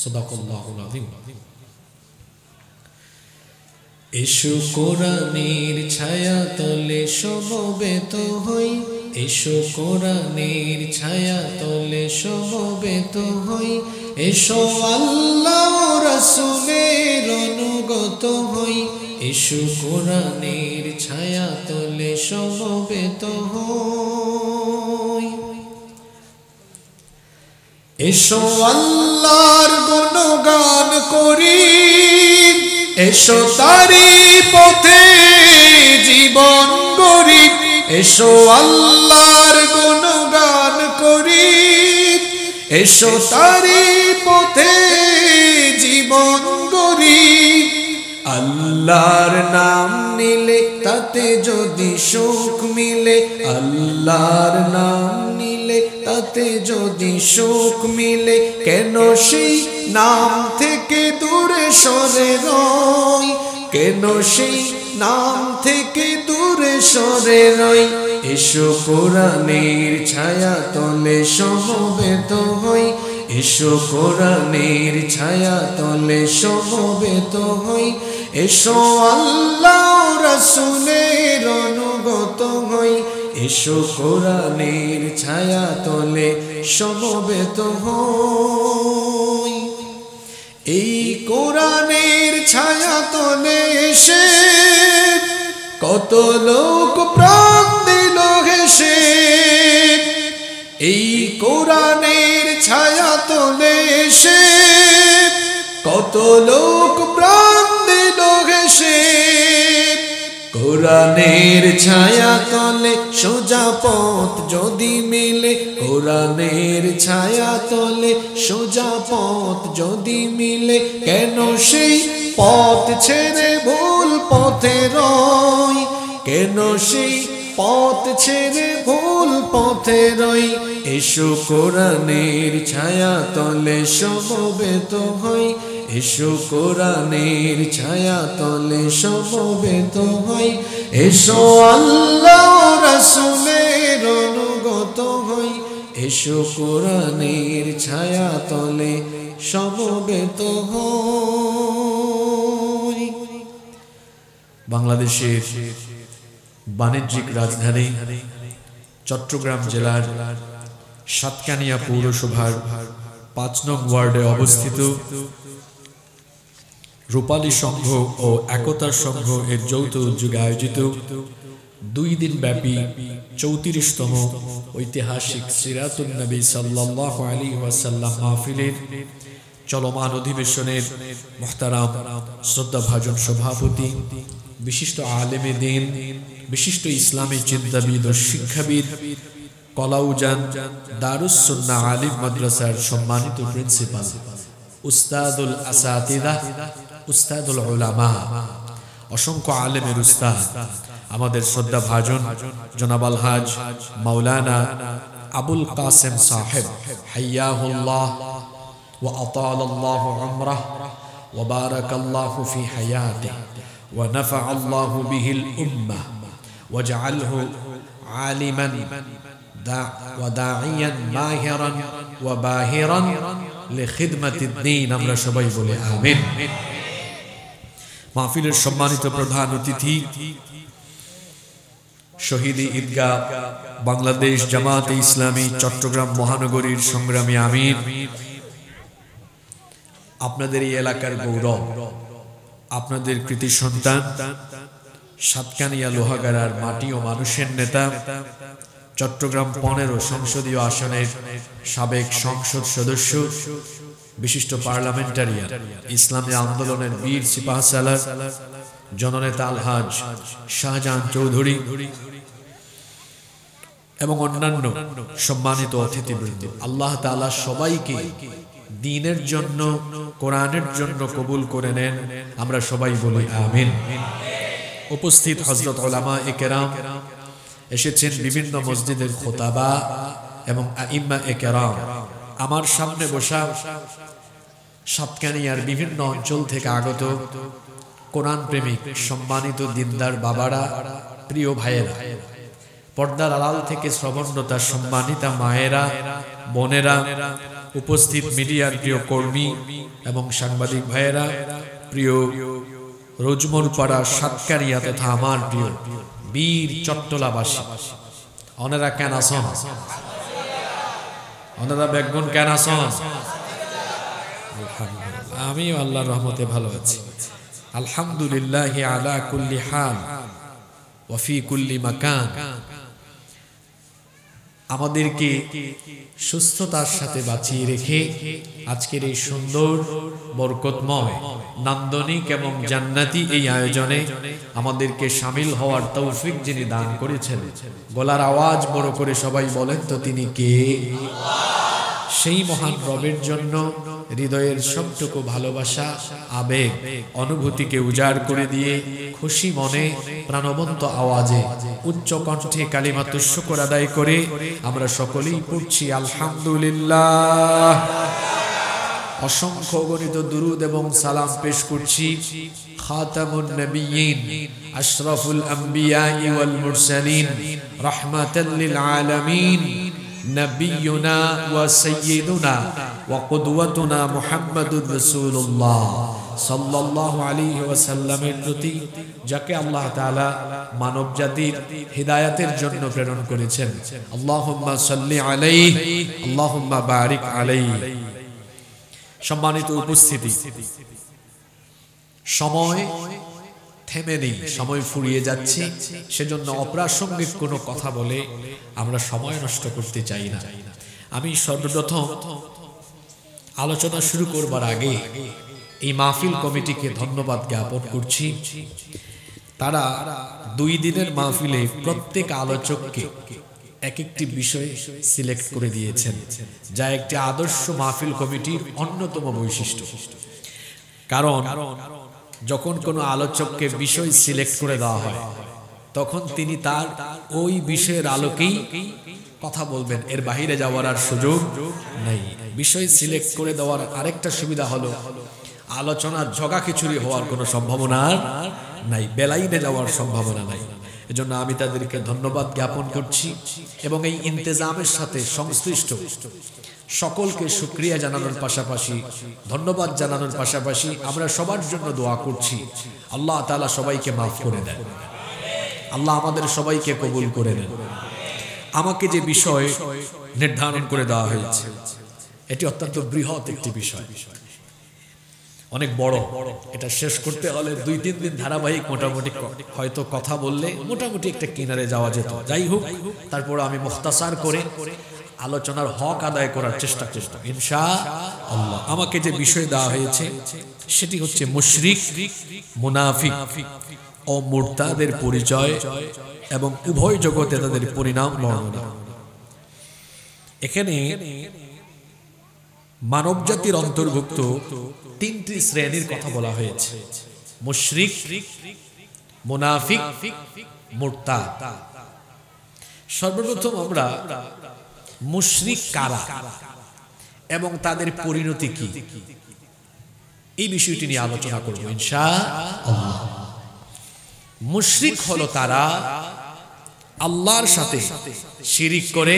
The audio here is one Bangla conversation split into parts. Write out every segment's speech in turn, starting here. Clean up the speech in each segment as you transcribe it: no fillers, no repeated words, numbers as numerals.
সাদাকাল্লাহুল আযীম। এসো কোরআনের ছায়া তলে সমবেত হই, এসো কোরআনের ছায়া তলে সমবেত হই, এসো আল্লাহ রাসূলের অনুগত হই, এসো কোরআনের ছায়া তলে সমবেত হই। এসো আল্লাহর গুণগান করি, এসো তারি পথে জীবন গড়ি, এসো আল্লাহর গুণগান করি, এসো তারি পথে জীবন গড়ি। আল্লাহর নাম নিলে তাতে যদি সুখ মিলে, আল্লাহর নাম নিলে তাতে যদি সুখ মিলে, কেন সেই নাম থেকে দূরে সরে রই, কেন সেই নাম থেকে দূরে সরে রই। এসো কোরআনের ছায়া তলে সমবেত হই, এসো কোরআনের ছায়া তলে সমবেত হই, এসো আল্লাহ রাসূলের অনুগত হই, এসো কোরআনের ছায়া তলে সমবেত হই। এই কোরআনের ছায়া তলে এসে কত লোক প্রাণ দিল হেসে, এই কোরআনের ছায়া তলে এসে কত লোক প্রাণ দিল হেসে। কোরআনের ছায়া তলে সোজা পথ যদি মিলে, কোরআনের ছায়া তলে সোজা পথ যদি মিলে, কেন সেই পথ ছেড়ে ভুল পথে রই, কেন সেই পথ ছেড়ে ভুল পথে রই। এসো কোরআনের ছায়া তলে সমবেত হই, এসো কোরআনের ছায়া তলে সমবেত হই, এসো আল্লাহ রাসূলের অনুগত হই, এসো কোরআনের ছায়া তলে সমবেত হই। বাংলাদেশের বাণিজ্যিক রাজধানী চট্টগ্রাম জেলার সাতকানিয়া পৌরসভার ৫ নং ওয়ার্ডে অবস্থিত রূপালী সংঘ ও একতার সংঘ এর যৌথ উদ্যোগে আয়োজিত 2 দিন ব্যাপী 34তম ঐতিহাসিক সিরাতুন নবী সাল্লাল্লাহু আলাইহি ওয়াসাল্লাম মাহফিলের চলমান অধিবেশনের মুহতারাম শ্রদ্ধাভাজন সভাপতি, বিশিষ্ট আলেমে দ্বীন, বিশিষ্ট ইসলামী চিন্তাবিদ ও শিক্ষাবিদ, কলাউজান দারুস সুন্নাহ আলিম মাদ্রাসার সম্মানিত প্রিন্সিপাল, উস্তাদুল আসাতিদা, উস্তাদুল উলামা, অসংখ্য আলেমের উস্তাদ, আমাদের শ্রদ্ধাভাজন জনাব আলহাজ মাওলানা আবুল কাসেম সাহেব, হাইয়াহুল্লাহ ওয়া আতালাল্লাহু উমরাহ ওয়া বারাকাল্লাহু ফি হায়াতিহি ওয়া নাফাআল্লাহু বিহিল উম্মাহ ওয়া জাআলহু আলিমান ওয়া দাঈয়ান মাহিরান ওয়া বাহিরান লিখিদমাতিদ দ্বীন। আমরা সবাই বলি আমিন। মাহফিলের সম্মানিত প্রধান অতিথি, শহীদ ঈদগাহ বাংলাদেশ জামাতে ইসলামী চট্টগ্রাম মহানগরীর সংগ্রামী আমির, আপনাদের এই এলাকার গৌরব, আপনাদের কৃতি সন্তান, সাতকানিয়া লোহাগাড়ার মাটি ও মানুষের নেতা, চট্টগ্রাম 15 সংসদীয় আসনের সাবেক সংসদ সদস্য, বিশিষ্ট পার্লামেন্টারিয়ান, ইসলামী আন্দোলনের বীর সিপাহসালার জননেতা আলহাজ শাহজাহান চৌধুরী এবং অন্যান্য সম্মানিত অতিথিবৃন্দ, আল্লাহ তাআলা সবাইকে দ্বীনের জন্য, কোরআনের জন্য কবুল করে নেন। আমরা সবাই বলি আমিন। উপস্থিত হযরত উলামায়ে কেরাম, এসেছেন বিভিন্ন মসজিদের খোতাবা এবং আইম্মায়ে কেরাম, আমার সামনে বসা সাতকানিয়ার বিভিন্ন অঞ্চল থেকে আগত কোরআন প্রেমিক সম্মানিত দিনদার বাবারা, প্রিয় ভাইয়েরা, পর্দার আড়াল থেকে শ্রবণরতা সম্মানিতা মায়েরা, বোনেরা, উপস্থিত মিডিয়ার প্রিয় কর্মী এবং সাংবাদিক ভাইয়েরা, প্রিয় রোজমলপাড়া সাতকারিয়া তথা আমার প্রিয় বীর চট্টলাবাসী, ওনারা কেন আসন? ওনারা বেগুন কেন আসন? আমিও আল্লাহর রহমতে ভালো আছি, আলহামদুলিল্লাহ আলা কুল্লি হাল ওয়া ফি কুল্লি মাকান। আমাদেরকে সুস্থতার সাথে বাঁচিয়ে রেখে আজকের এই সুন্দর বরকতময় নান্দনিক এবং জান্নাতি এই আয়োজনে আমাদেরকে শামিল হওয়ার তৌফিক যিনি দান করেছেন, গলার আওয়াজ বড় করে সবাই বলেন তো তিনি কে? সেই মহান রবের জন্য হৃদয়ের সবটুকু ভালোবাসা, আবেগ, অনুভূতিকে উজাড় করে দিয়ে খুশি মনে প্রাণবন্ত আওয়াজে উচ্চ কণ্ঠে কালিমাতুশ শুকর আদায় করে আমরা সকলেই পড়ছি আলহামদুলিল্লাহ। অসংখ্য গণিত দুরুদ এবং সালাম পেশ করছি খাতামুন নবিয়্যিন আশরাফুল আম্বিয়া ওয়াল মুরসালিন রাহমাতাল লিল আলামিন নবিয়ুনা ওয়া সাইয়্যিদুনা ওয়া কুদওয়াতুনা মুহাম্মাদুর রাসূলুল্লাহ সাল্লাল্লাহু আলাইহি ওয়াসাল্লামের প্রতি, যাকে আল্লাহ তাআলা মানব জাতির হিদায়াতের জন্য প্রেরণ করেছেন। আল্লাহুম্মা সাল্লি আলাইহি আল্লাহুম্মা বারিক আলাইহি। সম্মানিত উপস্থিতি, সময় থেমে নেই, সময় ফুরিয়ে যাচ্ছে, সেজন্য অপ্রাসঙ্গিক কোনো কথা বলে আমরা সময় নষ্ট করতে চাই না। আমি সর্বপ্রথম আলোচনা শুরু করবার আগে এই মাহফিল কমিটিকে ধন্যবাদ জ্ঞাপন করছি। তারা 2 দিনের মাহফিলে প্রত্যেক আলোচককে এক একটি বিষয় সিলেক্ট করে দিয়েছেন, যা একটি আদর্শ মাহফিল কমিটির অন্যতম বৈশিষ্ট্য। কারণ যখন কোনো আলোচককে বিষয় সিলেক্ট করে দেওয়া হয়, তখন তিনি তার ওই বিষয়ের আলোকেই কথা বলবেন, এর বাইরে যাওয়ার আর সুযোগ নেই। বিষয় সিলেক্ট করে দেওয়ার আরেকটা সুবিধা হলো আলোচনার ঝগা খিচুড়ি হওয়ার কোনো সম্ভাবনা নাই, বেলাইনে যাওয়ার সম্ভাবনা নাই। এজন্য আমি তাদেরকে ধন্যবাদ জ্ঞাপন করছি এবং এই ইন্তেজামের সাথে সংশ্লিষ্ট সকলকে শুকরিয়া জানানোর পাশাপাশি, ধন্যবাদ জানানোর পাশাপাশি আমরা সবার জন্য দোয়া করছি আল্লাহ তাআলা সবাইকে মাফ করে দেন, আল্লাহ আমাদের সবাইকে কবুল করে নেন। আমাকে যে বিষয় নির্ধারণ করে দেওয়া হয়েছে এটি অত্যন্ত বৃহৎ একটি বিষয়, অনেক বড়। এটা শেষ করতে হলে 2-3 দিন ধারাবাহিক মোটামুটি হয়তো কথা বললে মোটামুটি একটা কিনারে যাওয়া যেত। যাই হোক, তারপর আমি মুখতাসার করে আলোচনার হক আদায় করার চেষ্টা করব ইনশাআল্লাহ। আমাকে যে বিষয় দেওয়া হয়েছে সেটি হচ্ছে মুশরিক, মুনাফিক ও মুরতাদের পরিচয় এবং উভয় জগতে তাদের পরিণাম বর্ণনা। এখানে মানব জাতির অন্তর্ভুক্ত 3টি শ্রেণীর কথা বলা হয়েছে: মুশরিক, মুনাফিক, মুরতাদ। সর্বপ্রথম আমরা মুশরিক কারা এবং তাদের পরিণতি কি, এই বিষয়টি নিয়ে আলোচনা করব ইনশাআল্লাহ। মুশরিক হলো তারা আল্লাহর সাথে শিরিক করে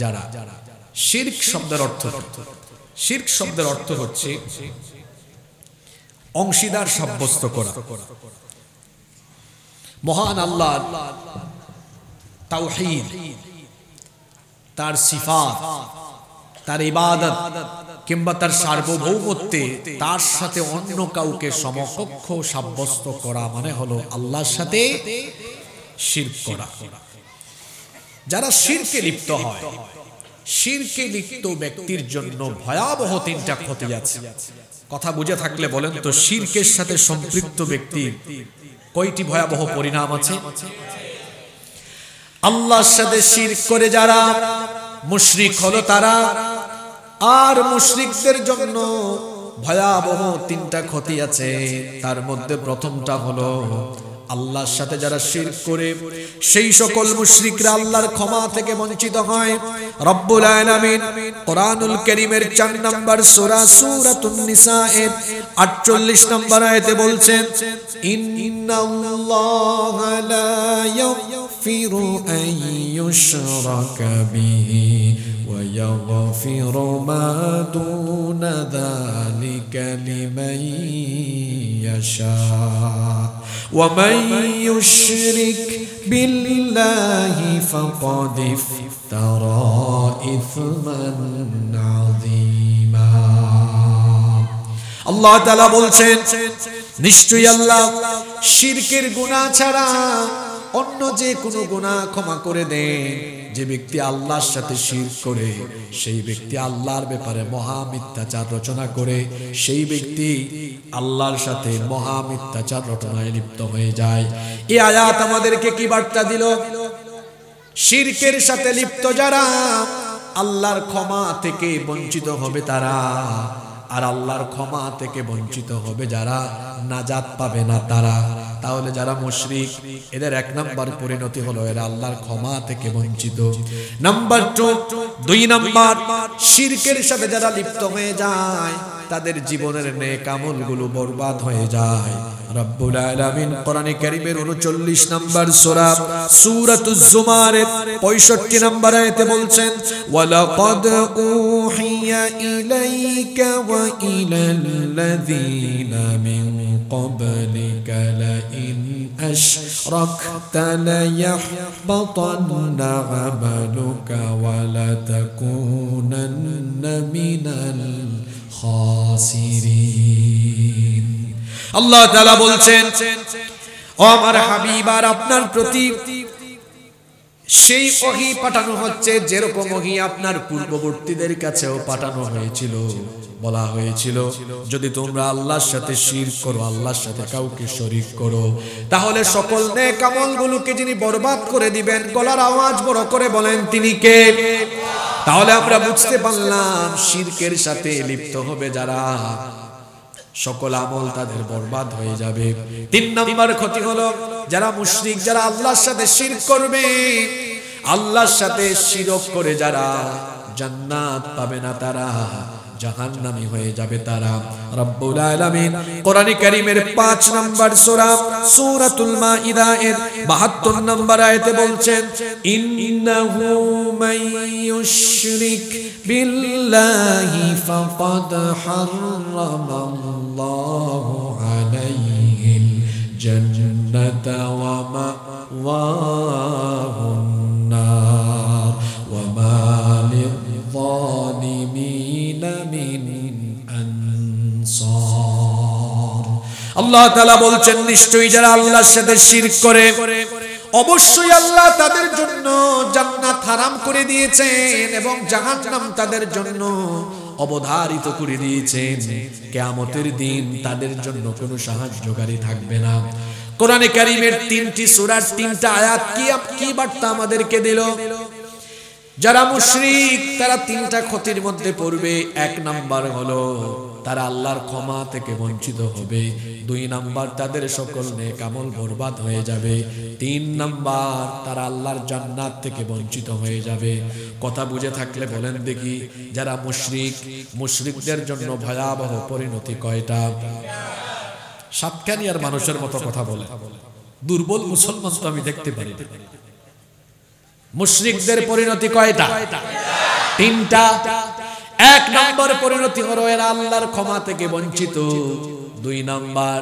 যারা। শিরক শব্দের অর্থ, শিরক শব্দের অর্থ হচ্ছে অংশীদার সাব্যস্ত করা। মহান আল্লাহর তাওহীদ, তার সিফাত, তার ইবাদত কিংবা তার সার্বভৌমত্বে তার সাথে অন্য কাউকে সমকক্ষ সাব্যস্ত করা মানে হলো আল্লাহর সাথে শিরক করা। যারা শিরকে লিপ্ত হয়, শিরকে লিপ্ত ব্যক্তির জন্য ভয়াবহ 3টা ক্ষতি আছে। কথা বুঝে থাকলে বলেন তো, শিরকের সাথে সম্পৃক্ত ব্যক্তির কয়টি ভয়াবহ পরিণাম আছে? আল্লাহর সাথে শিরক করে যারা মুশরিক হলো তারা, আর মুশরিকদের জন্য ভয়াবহ 3টা ক্ষতি আছে। তার মধ্যে প্রথমটা হলো আল্লাহর সাথে যারা শিরক করে সেই সকল মুশরিকরা আল্লাহর ক্ষমা থেকে বঞ্চিত হয়। রব্বুল আলামিন কোরআনুল কারীমের 4 নম্বর সূরা সূরাতুন নিসা এর 48 নম্বর আয়াতে বলছেন, ইন্নাল্লাহা লা يغفر أن يشرك به ويغفر ما دون ذلك لمن يشاء ومن يشرك بالله فقد افترى إثما عظيما আল্লাহ তাআলা বলছেন নিশ্চয়ই আল্লাহ শিরকের গুনাহ ছাড়া অন্য যে কোনো গুনাহ ক্ষমা করে দেন। যে ব্যক্তি আল্লাহর সাথে শিরক করে সেই ব্যক্তি আল্লাহর ব্যাপারে মহা মিথ্যাচার রচনা করে সেই ব্যক্তি আল্লাহর সাথে মহা মিথ্যাচার রচনায় লিপ্ত হয়ে যায়। এই আয়াত আমাদেরকে কি বার্তা দিল? শিরকের সাথে লিপ্ত যারা আল্লাহর ক্ষমা থেকে বঞ্চিত হবে তারা, আর আল্লাহর ক্ষমা থেকে বঞ্চিত হবে যারা, নাজাত পাবে না তারা। তাহলে যারা মুশরিক এদের এক নাম্বার পরিণতি হলো এরা আল্লাহর ক্ষমা থেকে বঞ্চিত। নাম্বার 2 নাম্বার শিরকের সাথে যারা লিপ্ত হয়ে যায় তাদের জীবনের নেক আমলগুলো বরবাদ হয়ে যায়। রব্বুল আলামিন কোরআনে কারীমের 39 নাম্বার সূরা সূরাতুজ জুমারের 65 নাম্বার আয়াতে বলছেন ওয়ালাকাদ উহিয়া ইলাইকা ওয়া ইলাল্লাযীনা মিন ক্বাবলিকা লাইন আশরাকতা লায়াহবাতান্না আমালুকা ওয়া লাতাকুনান্না মিনাল খাসিরিন। আল্লাহ তাআলা বলছেন ও আমার হাবিব আর আপনার প্রতি সেই ওহী পাঠানো হচ্ছে যেরকম ওহী আপনার পূর্ববর্তীদের কাছেও পাঠানো হয়েছিল। বলা হয়েছিল যদি তোমরা আল্লাহর সাথে শিরক করো, আল্লাহর সাথে কাউকে শরীক করো, তাহলে সকল নেক আমলগুলোকে যিনি বরবাদ করে দিবেন, গলার আওয়াজ বড় করে বলেন তিনি কে? তাহলে আমরা বুঝতে পারলাম শিরকের সাথে লিপ্ত হবে যারা সকল আমল তাদের বরবাদ হয়ে যাবে। 3 নম্বর ক্ষতি হলো যারা মুশরিক, যারা আল্লাহর সাথে শিরক করবে, আল্লাহর সাথে শিরক করে যারা জান্নাত পাবে না তারা জাহান্নামী হয়ে যাবে তারা। রব্বুল আলামিন কোরআনে কারীমের 5 নম্বর সূরা সূরাতুল মাইদা এর 72 নম্বর আয়াতে বলছেন ইন্নাহু মাইয়ুশরিক বিল্লাহি ফাকাদ হারামাল্লাহু আলাইহিল জান্নাতা ওয়া মাওয়াহুন নার ওয়া মা লিয-যালিমিনা মিন আনসার। আল্লাহ তাআলা বলছেন নিশ্চয়ই যারা আল্লাহর সাথে শিরক করে অবশ্যই আল্লাহ তাদের জন্য জান্নাত হারাম করে দিয়েছেন এবং জাহান্নাম তাদের জন্য অবধারিত করে দিয়েছেন। কিয়ামতের দিন তাদের জন্য কোনো সাহায্যকারী থাকবে না। কোরআনে কারীমের 3টি সূরার 3টা আয়াত কি বার্তা আমাদেরকে দিল? যারা মুশরিক তারা 3টা ক্ষতির মধ্যে পড়বে। 1 নাম্বার হলো তারা আল্লাহর ক্ষমা থেকে বঞ্চিত হবে। 2 নাম্বার তাদের সকল নেক আমল বরবাদ হয়ে যাবে। 3 নাম্বার তারা আল্লাহর জান্নাত থেকে বঞ্চিত হয়ে যাবে। কথা বুঝে থাকলে বলেন দেখি, যারা মুশরিক, মুশরিকদের জন্য ভয়াবহ পরিণতি কয়টা? সাতখানি আর মানুষের মতো কথা বলে। দুর্বল মুসলমান তো আমি দেখতে পারি। মুশরিকদের পরিণতি কয়টা? 3টা। 1 নম্বর পরিণতি হলো এরা আল্লাহর ক্ষমা থেকে বঞ্চিত। 2 নাম্বার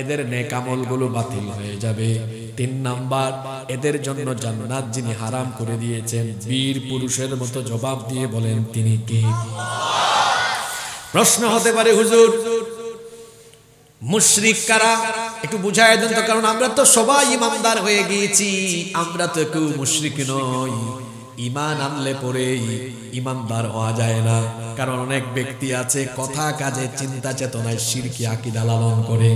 এদের নেক আমলগুলো বাতিল হয়ে যাবে। 3 নাম্বার এদের জন্য জান্নাত যিনি হারাম করে দিয়েছেন। বীর পুরুষের মতো জবাব দিয়ে বলেন তিনি কে? প্রশ্ন হতে পারে হুজুর মুশরিক কারা? একটু বুঝায় দেন তো, কারণ আমরা তো সবাই ইমানদার হয়ে গিয়েছি, আমরা তো কেউ মুশরিক নই। ঈমান আনলে পরে ইমানদার হওয়া যায় না, কারণ অনেক ব্যক্তি আছে কথা কাজে চিন্তা চেতনায় শিরকি আকীদা লালন করে।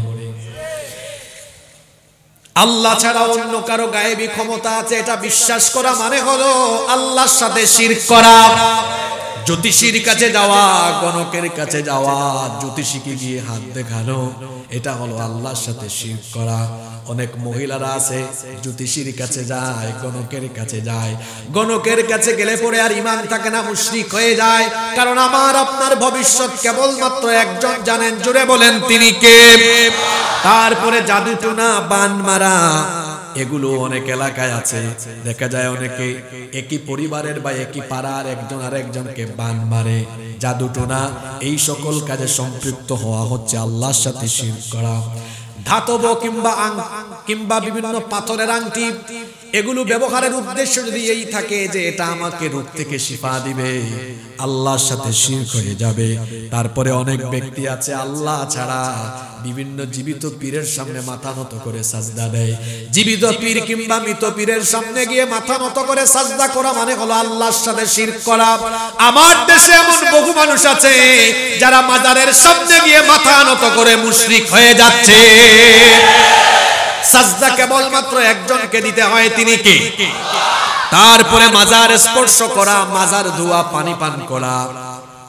আল্লাহ ছাড়া অন্য কারো গায়েবী ক্ষমতা আছে এটা বিশ্বাস করা মানে হলো আল্লাহর সাথে শিরক করা। জ্যোতিষীর কাছে যাওয়া, গণকের কাছে যাওয়া, জ্যোতিষীকে গিয়ে হাত দেখানো, এটা হলো আল্লাহর সাথে শিরক করা। অনেক মহিলারা আছে জ্যোতিষীর কাছে যায়, গণকের কাছে যায়, গণকের কাছে গেলে পরে আর ঈমান থাকে না, মুশরিক হয়ে যায়। কারণ আমার আপনার ভবিষ্যৎ কেবলমাত্র একজন জানেন, জুড়ে বলেন তিনি কে? তারপরে জাদু টোনা, বান মারা, এগুলো অনেক এলাকায় আছে। দেখা যায় অনেকে একই পরিবারের বা একই পাড়ার একজন আরেকজনকে বান মারে, জাদুটোনা, এই সকল কাজে সম্পৃক্ত হওয়া হচ্ছে আল্লাহর সাথে শিরক করা। ধাতব কিংবা বিভিন্ন পাথরের আংটি, এগুলো ব্যবহারের উদ্দেশ্য যদি এই থাকে যে এটা আমাকে রোগ থেকে শিফা দিবে, আল্লাহর সাথে শিরক হয়ে যাবে। তারপরে অনেক ব্যক্তি আছে আল্লাহ ছাড়া বিভিন্ন জীবিত পীরের সামনে মাথা নত করে সাজদা দেয়। জীবিত পীর কিংবা মৃত পীরের সামনে গিয়ে মাথা নত করে সাজদা করা মানে হলো আল্লাহর সাথে শিরক করা। আমার দেশে এমন বহু মানুষ আছে যারা মাজারের সামনে গিয়ে মাথা নত করে মুশরিক হয়ে যাচ্ছে। সাজদা কেবলমাত্র একজনকে দিতে হয়, তিনি কে? তারপরে মাজার স্পর্শ করা, মাজার ধোয়া, পানি পান করা।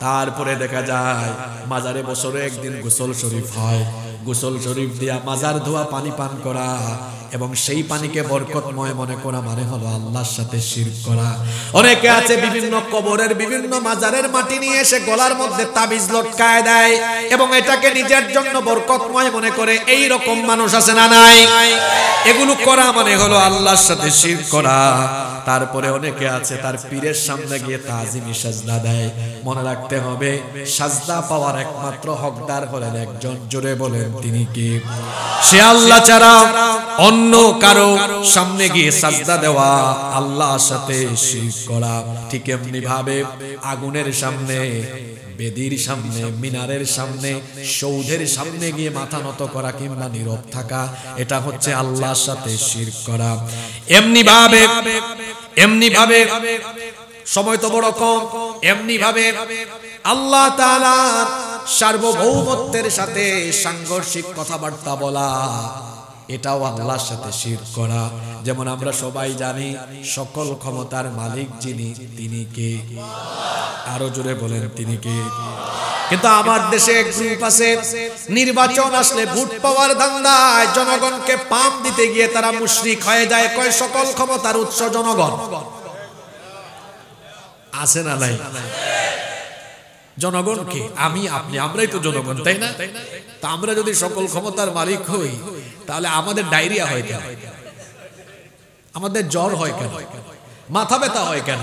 তারপরে দেখা যায় মাজারে বছরে একদিন গোসল শরীফ হয়, গোসল শরীফ দিয়া মাজার ধোয়া, পানি পান করা এবং সেই পানিকে বরকতময় মনে করা মানে হলো আল্লাহর সাথে শিরক করা। অনেকে আছে বিভিন্ন কবরের বিভিন্ন মাজারের মাটি নিয়ে এসে গলার মধ্যে তাবিজ লটকায় দেয় এবং এটাকে নিজের জন্য বরকতময় মনে করে। এই রকম মানুষ আছে না নাই? এগুলো করা মানে হলো আল্লাহর সাথে শিরক করা। তারপরে অনেকে আছে তার পীরের সামনে গিয়ে তাজিমি সাজদা দেয়। মনে রাখতে হবে সাজদা পাওয়ার একমাত্র হকদার হলেন একজন, জোরে বলেন তিনি কে? সে আল্লাহ ছাড়া অন্য কারো সামনে গিয়ে সাজদা দেওয়া আল্লাহর সাথে শিরক করা। ঠিক এমনি ভাবে আগুনের সামনে, বেদির সামনে, মিনারের সামনে, সৌধের সামনে গিয়ে মাথা নত করা কিংবা নীরব থাকা, এটা হচ্ছে আল্লাহর সাথে শিরক করা। এমনি ভাবে সময় তো বড় কম, এমনি ভাবে আল্লাহ তাআলার সার্বভৌমত্বের সাথে সাংঘর্ষিক কথাবার্তা বলা, এটাও আল্লাহর সাথে শিরক করা। যেমন আমরা সবাই জানি সকল ক্ষমতার মালিক যিনি, তিনি কে? আরো জোরে বলেন তিনি কে? কিন্তু আমার দেশে এক গ্রুপ আছে, নির্বাচন আসলে ভোট পাওয়ার ধান্দায় জনগণকে পাম দিতে গিয়ে তারা মুশরিক হয়ে যায়। কয় সকল ক্ষমতার উৎস জনগণ। আছে না নাই? জনগণকে আমি আপনি আমরাই তো জনগণ, তাই না? তা আমরা যদি সকল ক্ষমতার মালিক হই তাহলে আমাদের ডায়রিয়া হয় কেন? আমাদের জ্বর হয় কেন? মাথা ব্যথা হয় কেন?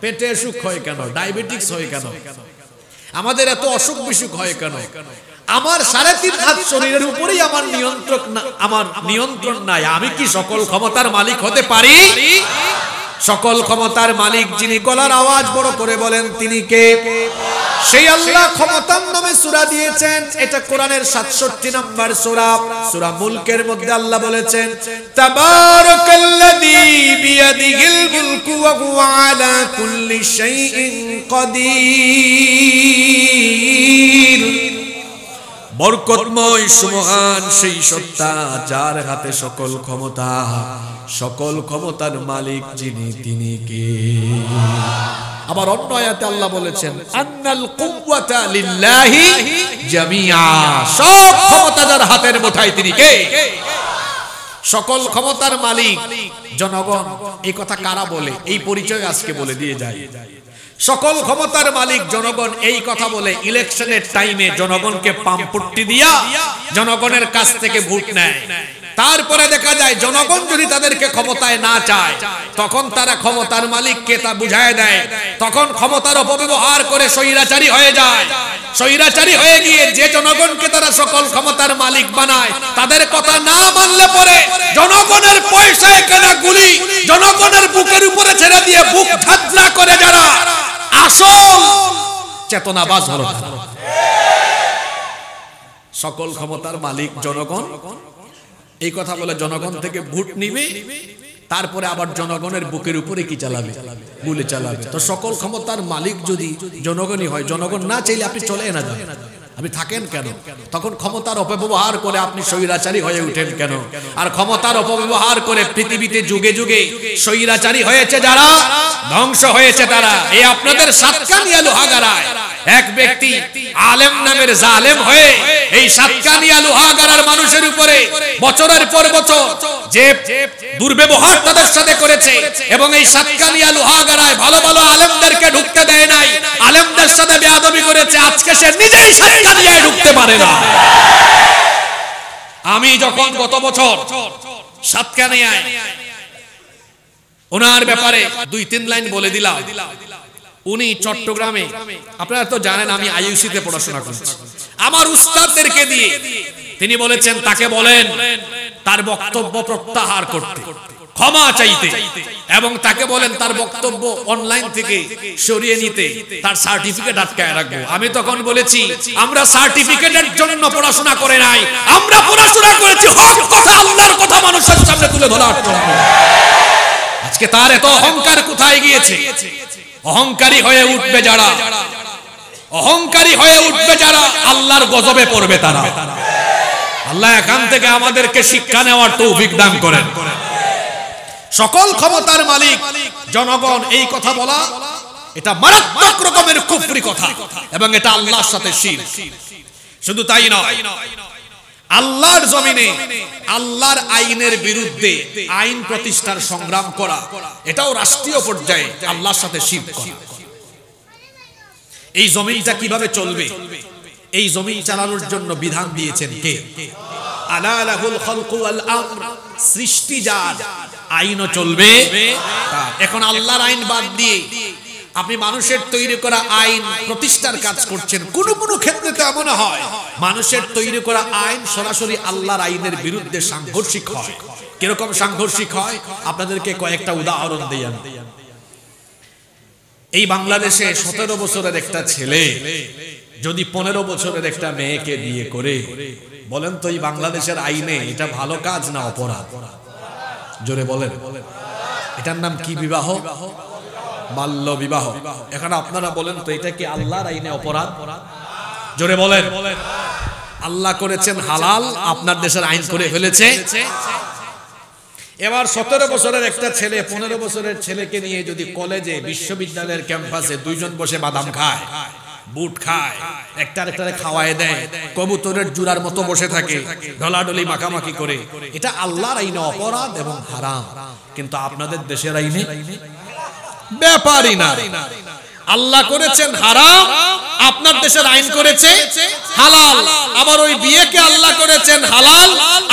পেটে অসুখ হয় কেন? ডায়াবেটিস হয় কেন? আমাদের এত অসুখ বিসুখ হয় কেন? আমার 3.5 হাত শরীরের উপরেই আমার নিয়ন্ত্রণ নাই। আমি কি সকল ক্ষমতার মালিক হতে পারি? সকল ক্ষমতার মালিক যিনি, গলার আওয়াজ বড় করে বলেন তিনি কে? সেই আল্লাহ ক্ষমতার নামে সূরা দিয়েছেন। এটা কোরআনের 67 নম্বর সূরা, সূরা মুলকের মধ্যে আল্লাহ বলেছেন তাবারাকাল্লাযী বিয়াদিহিল মুলকু ওয়া হুয়া আলা কুল্লি শাইইন কাদির। বরকতময় সুমহান সেই সত্তা যার হাতে সকল ক্ষমতা, সকল ক্ষমতার মালিক যিনি, তিনি কে? আবার অন্য আয়াতে আল্লাহ বলেছেন আন্নাল কুওয়াতা লিল্লাহি জামিআ, সব ক্ষমতা যার হাতের মুঠায়, তিনি কে? সকল ক্ষমতার মালিক জনগণ। এই কথা কারা বলে? এই পরিচয় আজকে বলে দিয়ে যায়। সকল ক্ষমতার মালিক জনগণ এই কথা বলে ইলেকশনের টাইমে জনগণকে পাম্পট্টি দিয়া জনগণের কাছ থেকে ভোট নেয়। তারপরে দেখা যায় জনগণ যদি তাদেরকে ক্ষমতায় না চায় তখন তারা ক্ষমতার মালিককে তা বুঝায় দেয়। তখন ক্ষমতার অপব্যবহার করে স্বৈরাচারী হয়ে যায়। স্বৈরাচারী হয়ে গিয়ে যে জনগণকে তারা সকল ক্ষমতার মালিক বানায়, তাদের কথা না মানলে পরে জনগণের পয়সায় কেনা গুলি জনগণের বুকের উপরে ছেড়ে দিয়ে বুক ঝাঁঝরা করে যারা আসল চেতনাবাজ হলো, সকল ক্ষমতার মালিক জনগণ এই কথা বলে জনগণ থেকে ভোট নিবে, তারপরে আবার জনগণের বুকের উপরে কি চালাবে? গুলি চালাবে। তো সকল ক্ষমতার মালিক যদি জনগণই হয়, জনগণ না চাইলে আপনি চলে না যান, আপনি থাকেন কেন? তখন ক্ষমতার অপব্যবহার করে আপনি স্বৈরাচারী হয়ে উঠেন কেন? আর ক্ষমতার অপব্যবহার করে পৃথিবীতে যুগে যুগে স্বৈরাচারী হয়েছে যারা, ধ্বংস হয়েছে তারা। এই আপনাদের সাতকানিয়া লোহাগাড়ায় এক ব্যক্তি আলেম নামের জালেম হয়ে এই সাতকানিয়া লোহাগাড়ার মানুষের উপরে বছরের পর বছর যে দুর্ব্যবহার তাদের সাথে করেছে এবং এই সাতকানিয়া লোহাগাড়ায় ভালো ভালো আলেমদেরকে ঢুকতে দেয় নাই, আলেমদের সাথে বেয়াদবি করেছে, আজকে সে নিজেই সাতকানিয়ায় ঢুকতে পারে না। আমি যখন গত বছর সাতকানিয়ায় ওনার ব্যাপারে 2-3 লাইন বলে দিলাম। উনি চট্টগ্রামে, আপনারা তো জানেন আমি আইইউসিতে পড়াশোনা করছি, আমার উস্তাদদেরকে দিয়ে তিনি বলেছেন তাকে বলেন তার বক্তব্য প্রত্যাহার করতে, ক্ষমা চাইতে, এবং তাকে বলেন তার বক্তব্য অনলাইন থেকে সরিয়ে নিতে, তার সার্টিফিকেট আটকায় রাখবো। আমি তখন বলেছি আমরা সার্টিফিকেটের জন্য পড়াশোনা করে নাই, আমরা পড়াশোনা করেছি হক কথা, আল্লাহর কথা মানুষের সামনে তুলে ধরার জন্য। আজকে তার এত অহংকার কোথায় গিয়েছে? অহংকারী হয়ে উঠবে যারা, অহংকারী হয়ে উঠবে যারা, আল্লাহর গজবে পড়বে তারা। আল্লাহ এখান থেকে আমাদেরকে শিক্ষা নেওয়ার তৌফিক দান করেন। সকল ক্ষমতার মালিক জনগণ, এই কথা বলা এটা মারাত্মক রকমের কুফরি কথা, এবং এটা আল্লাহর সাথে শিরক। শুধু তাই নয়, আল্লাহর জমিনে আল্লাহর আইনের বিরুদ্ধে আইন প্রতিষ্ঠার সংগ্রাম করা, এটাও রাষ্ট্রীয় পর্যায়ে আল্লাহর সাথে শিরক করা। এই জমিনটা কিভাবে চলবে, এই জমিন চালানোর জন্য বিধান দিয়েছেন কে? আলা লাহুল খালকু ওয়াল আমর, সৃষ্টি যার, আইনও চলবে তার। এখন আল্লাহর আইন বাদ দিয়ে আপনি মানুষের তৈরি করা আইন প্রতিষ্ঠার কাজ করছেন। কোন কোন ক্ষেত্রে তো এমন হয় মানুষের তৈরি করা আইন সরাসরি আল্লাহর আইনের বিরুদ্ধে সাংঘর্ষিক হয়। কিরকম সাংঘর্ষিক হয় আপনাদেরকে কয়েকটা উদাহরণ দেই আমি। এই বাংলাদেশে 17 বছরের একটা ছেলে যদি 15 বছরের একটা মেয়েকে বিয়ে করে, বলেন তো এই বাংলাদেশের আইনে এটা ভালো কাজ না অপরাধ? জোরে বলেন। এটার নাম কি বিবাহ? বাল্য বিবাহ। এখন আপনারা বলেন তো এটা কি আল্লাহর আইনে অপরাধ? জোরে বলেন। আল্লাহ করেছেন হালাল, আপনার দেশের আইন করে ফেলেছে। এবার 17 বছরের একটা ছেলে 15 বছরের ছেলেকে নিয়ে যদি কলেজে, বিশ্ববিদ্যালয়ের ক্যাম্পাসে দুইজন বসে বাদাম খায়, বুট খায়, একটারে খাওয়ায় দেয়, কবুতরের জুরার মতো বসে থাকে, ঢলাঢলি মাখামাখি করে, এটা আল্লাহর আইনে অপরাধ এবং হারাম। কিন্তু আপনাদের দেশের আইনে ব্যাপারই না। আল্লাহ করেছেন হারাম, আপনার দেশের আইন করেছে হালাল। আবার ওই বিয়েকে আল্লাহ করেছেন হালাল,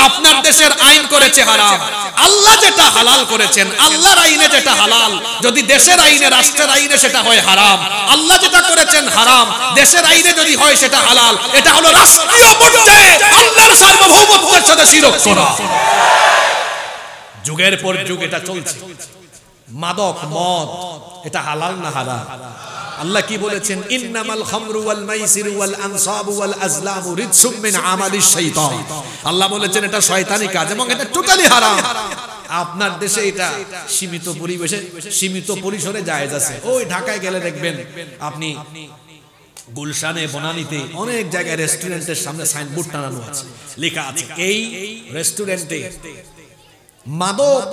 আপনার দেশের আইন করেছে হারাম। আল্লাহ যেটা হালাল করেছেন, আল্লাহর আইনে যেটা হালাল, যদি দেশের আইনে, রাষ্ট্রের আইনে সেটা হয় হারাম। আল্লাহ যেটা করেছেন হারাম, দেশের আইনে যদি হয় সেটা হালাল। এটা হলো রাষ্ট্রীয় পর্যায়ে আল্লাহর সার্বভৌমত্বের সাথে শিরক করা। যুগের পর যুগ এটা চলছে। মাদক, মদ, এটা হালাল না হারাম? আল্লাহ কি বলেছেন? ইন্নামাল খামরু ওয়াল মাইসিরু ওয়াল আনসাবু ওয়াল আজলামু রিজসুম মিন আমালিশ শাইতান। আল্লাহ বলেছেন এটা শয়তানি কাজ এবং এটা টোটালি হারাম। আপনার দেশে এটা সীমিত পরিবেশে, সীমিত পরিসরে জায়েজ আছে। ওই ঢাকায় গেলে দেখবেন আপনি গুলশানে, বনানীতে অনেক জায়গায় রেস্টুরেন্টের সামনে সাইনবোর্ড টানানো আছে, লেখা আছে এই রেস্টুরেন্টে মাদক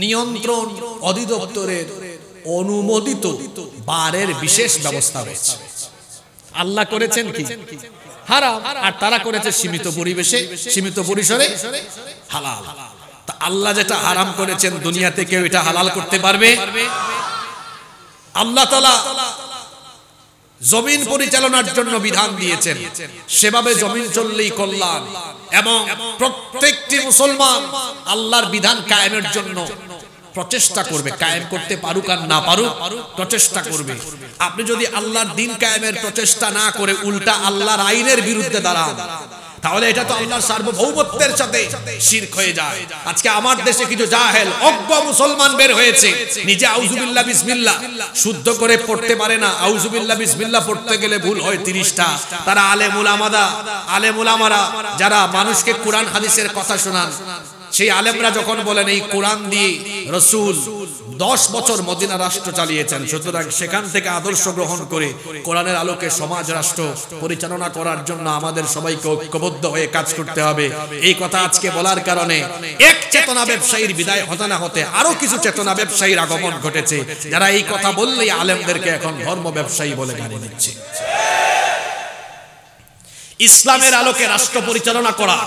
নিয়ন্ত্রণ অধিদপ্তরের অনুমোদিত বারের বিশেষ ব্যবস্থা রয়েছে। আল্লাহ করেছেন কি? হারাম, আর তারা করেছে সীমিত পরিবেশে, সীমিত পরিসরে হালাল। তা আল্লাহ যেটা হারাম করেছেন, দুনিয়াতে কেউ এটা হালাল করতে পারবে? আল্লাহ তাআলা জমিন পরিচালনার জন্য বিধান দিয়েছেন, সেভাবে জমিন চললেই কল্যাণ। এবং প্রত্যেকটি মুসলমান আল্লাহর বিধান কায়েমের জন্য প্রচেষ্টা করবে, কায়েম করতে পারুক আর না পারুক প্রচেষ্টা করবে। আপনি যদি আল্লাহর দিন কায়েমের প্রচেষ্টা না করে উল্টা আল্লাহর আইনের বিরুদ্ধে দাঁড়ান, তাহলে এটা তো আল্লাহর সার্বভৌমত্বের সাথে শিরক হয়ে যায়। আজকে আমার দেশে কিছু জাহেল অজ্ঞ মুসলমান বের হয়েছে, নিজে আউযুবিল্লাহ বিসমিল্লাহ শুদ্ধ করে পড়তে পারে না। আউযুবিল্লাহ বিসমিল্লাহ পড়তে গেলে ভুল হয় 30টা। তারা আলেম উলামারা যারা মানুষকে কোরআন হাদিসের কথা শোনান, সেই আলেমরা যখন বলেন এই কোরআন দিয়ে রাসূল 10 বছর মদিনা রাষ্ট্র চালিয়েছেন, সুতরাং সেখান থেকে আদর্শ গ্রহণ করে কোরআনের আলোকে সমাজ রাষ্ট্র পরিচালনা করার জন্য আমাদের সবাইকে ঐক্যবদ্ধ হয়ে কাজ করতে হবে। এই কথা আজকে বলার কারণে এক চেতনা ব্যবসায়ীর বিদায় হতে না হতে আরো কিছু চেতনা ব্যবসায়ীর আগমন ঘটেছে, যারা এই কথা বললেই আলেমদেরকে এখন ধর্ম ব্যবসায়ী বলে গালি দিচ্ছে। ইসলামের আলোকে রাষ্ট্র পরিচালনা করা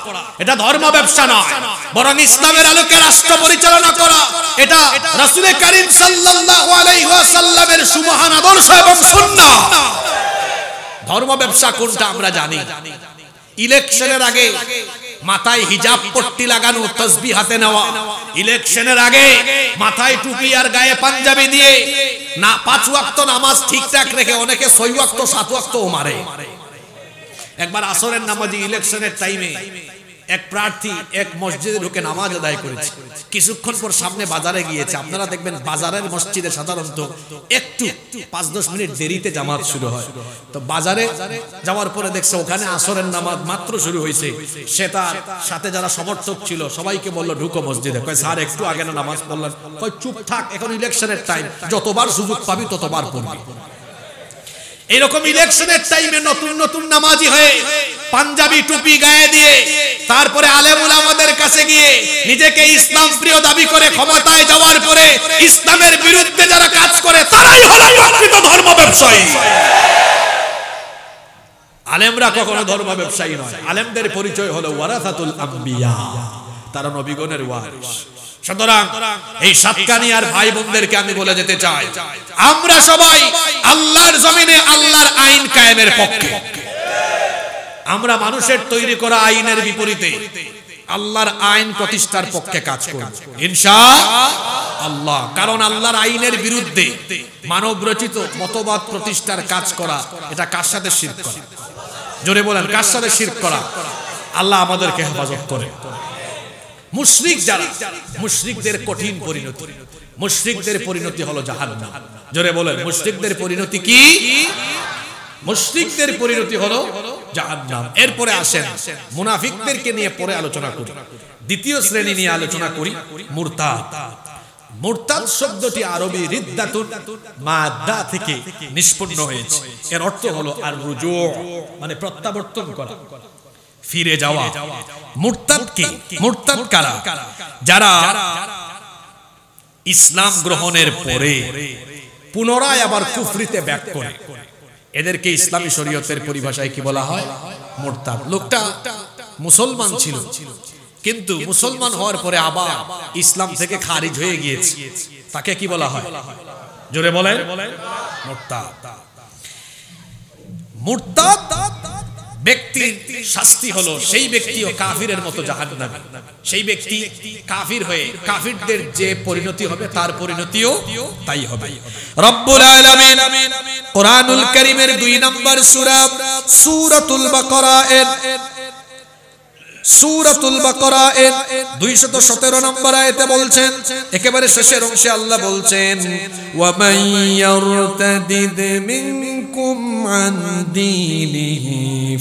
এটা ধর্ম ব্যবসা নয়, বরং ইসলামের আলোকে রাষ্ট্র পরিচালনা করা এটা রাসূল করিম সাল্লাল্লাহু আলাইহি ওয়াসাল্লামের সুমহান আদর্শ এবং সুন্নাহ। ধর্ম ব্যবসা কোনটা আমরা জানি। ইলেকশনের আগে মাথায় হিজাব পট্টি লাগানো, তাসবিহ হাতে নেওয়া, ইলেকশনের আগে মাথায় টুপি আর গায়ে পাঞ্জাবি দিয়ে না 5 ওয়াক্ত নামাজ ঠিকঠাক রেখে অনেকে 6 ওয়াক্ত 7 ওয়াক্তও মারে। একবার আসরের নামাজি ইলেকশনের টাইমে এক প্রার্থী এক মসজিদে ঢুকে নামাজ আদায় করেছে। কিছুক্ষণ পর সামনে বাজারে গিয়েছে। আপনারা দেখবেন বাজারের মসজিদে সাধারণত একটু 5-10 মিনিট দেরিতে জামাত শুরু হয়। তো বাজারে যাওয়ার পরে দেখছে ওখানে আসরের নামাজ মাত্র শুরু হয়েছে। সে তার সাথে যারা সমর্থক ছিল সবাইকে বলল ঢুকো মসজিদে। কয় স্যার একটু আগে না নামাজ পড়লেন। কয় চুপ থাক, এখন ইলেকশনের টাইম, যতবার সুযোগ পাবি ততবার পড়বি। এরকম ইলেকশনের টাইমে নতুন নতুন নামাজি হয়ে পাঞ্জাবি টুপি গায়ে দিয়ে তারপরে আলেম উলামাদের কাছে গিয়ে নিজেকে ইসলাম প্রিয় দাবি করে ক্ষমতায় যাওয়ার পরে ইসলামের বিরুদ্ধে যারা কাজ করে তারাই হলো প্রকৃত ধর্ম ব্যবসায়ী। আলেমরা কখনো ধর্ম ব্যবসায়ী নয়। আলেমদের পরিচয় হলো ওয়ারাসাতুল আম্বিয়া, তারা নবীগণের ওয়ারিস। সুতরাং এই সাতকানিয়ার ভাই বোনদেরকে আমি বলে যেতে চাই, আমরা সবাই আল্লাহর জমিনে আল্লাহর আইন কায়েমের পক্ষে। আমরা মানুষের তৈরি করা আইনের বিপরীতে আল্লাহর আইন প্রতিষ্ঠার পক্ষে কাজ করব ইনশাআল্লাহ। কারণ আল্লাহর আইনের বিরুদ্ধে মানব রচিত মতবাদ প্রতিষ্ঠার কাজ করা, এটা কার সাথে শিরক করা? জোরে বলেন, কার সাথে শিরক করা? আল্লাহ আমাদেরকে হেফাজত করে। মুশরিক যারা, মুশরিকদের কঠিন পরিণতি, মুশরিকদের পরিণতি হলো জাহান্নাম। জোরে বলেন, মুশরিকদের পরিণতি কি? মুশরিকদের পরিণতি হলো জাহান্নাম। এরপরে আসেন মুনাফিকদেরকে নিয়ে পরে আলোচনা করি। দ্বিতীয় শ্রেণী নিয়ে আলোচনা করি মুরতাদ। মুরতাদ শব্দটি আরবি রিদ্দাতুন মাদ্দা থেকে নিষ্পন্ন হয়েছে। এর অর্থ হলো আর রুজু, মানে প্রত্যাবর্তন করা, ফিরে যাওয়া। মুরতাদ কি? মুরতাদ কারা? যারা ইসলাম গ্রহণের পরে পুনরায় আবার কুফরিতে ব্যাক করে, এদেরকে ইসলামী শরীয়তের পরিভাষায় কি বলা হয়? মুরতাদ। লোকটা মুসলমান ছিল, কিন্তু মুসলমান হওয়ার পরে আবার ইসলাম থেকে খারিজ হয়ে গিয়েছে, তাকে কি বলা হয়? জোরে বলেন, মুরতাদ। মুরতাদ ব্যক্তির শাস্তি হলো সেই ব্যক্তিও কাফিরের মতো জাহান্নামী। সেই ব্যক্তি কাফির হয়ে কাফিরদের যে পরিণতি হবে তার পরিণতিও তাই হবে। রব্বুল আলামিন কোরআনুল কারীমের 2 নম্বর সূরা সূরাতুল বাকারা এর 217 নম্বর আয়াতে বলছেন, একেবারে শেষের অংশে আল্লাহ বলছেন, ওয়া মান ইয়ারতাদিদ মিনকুম আন দীনিহি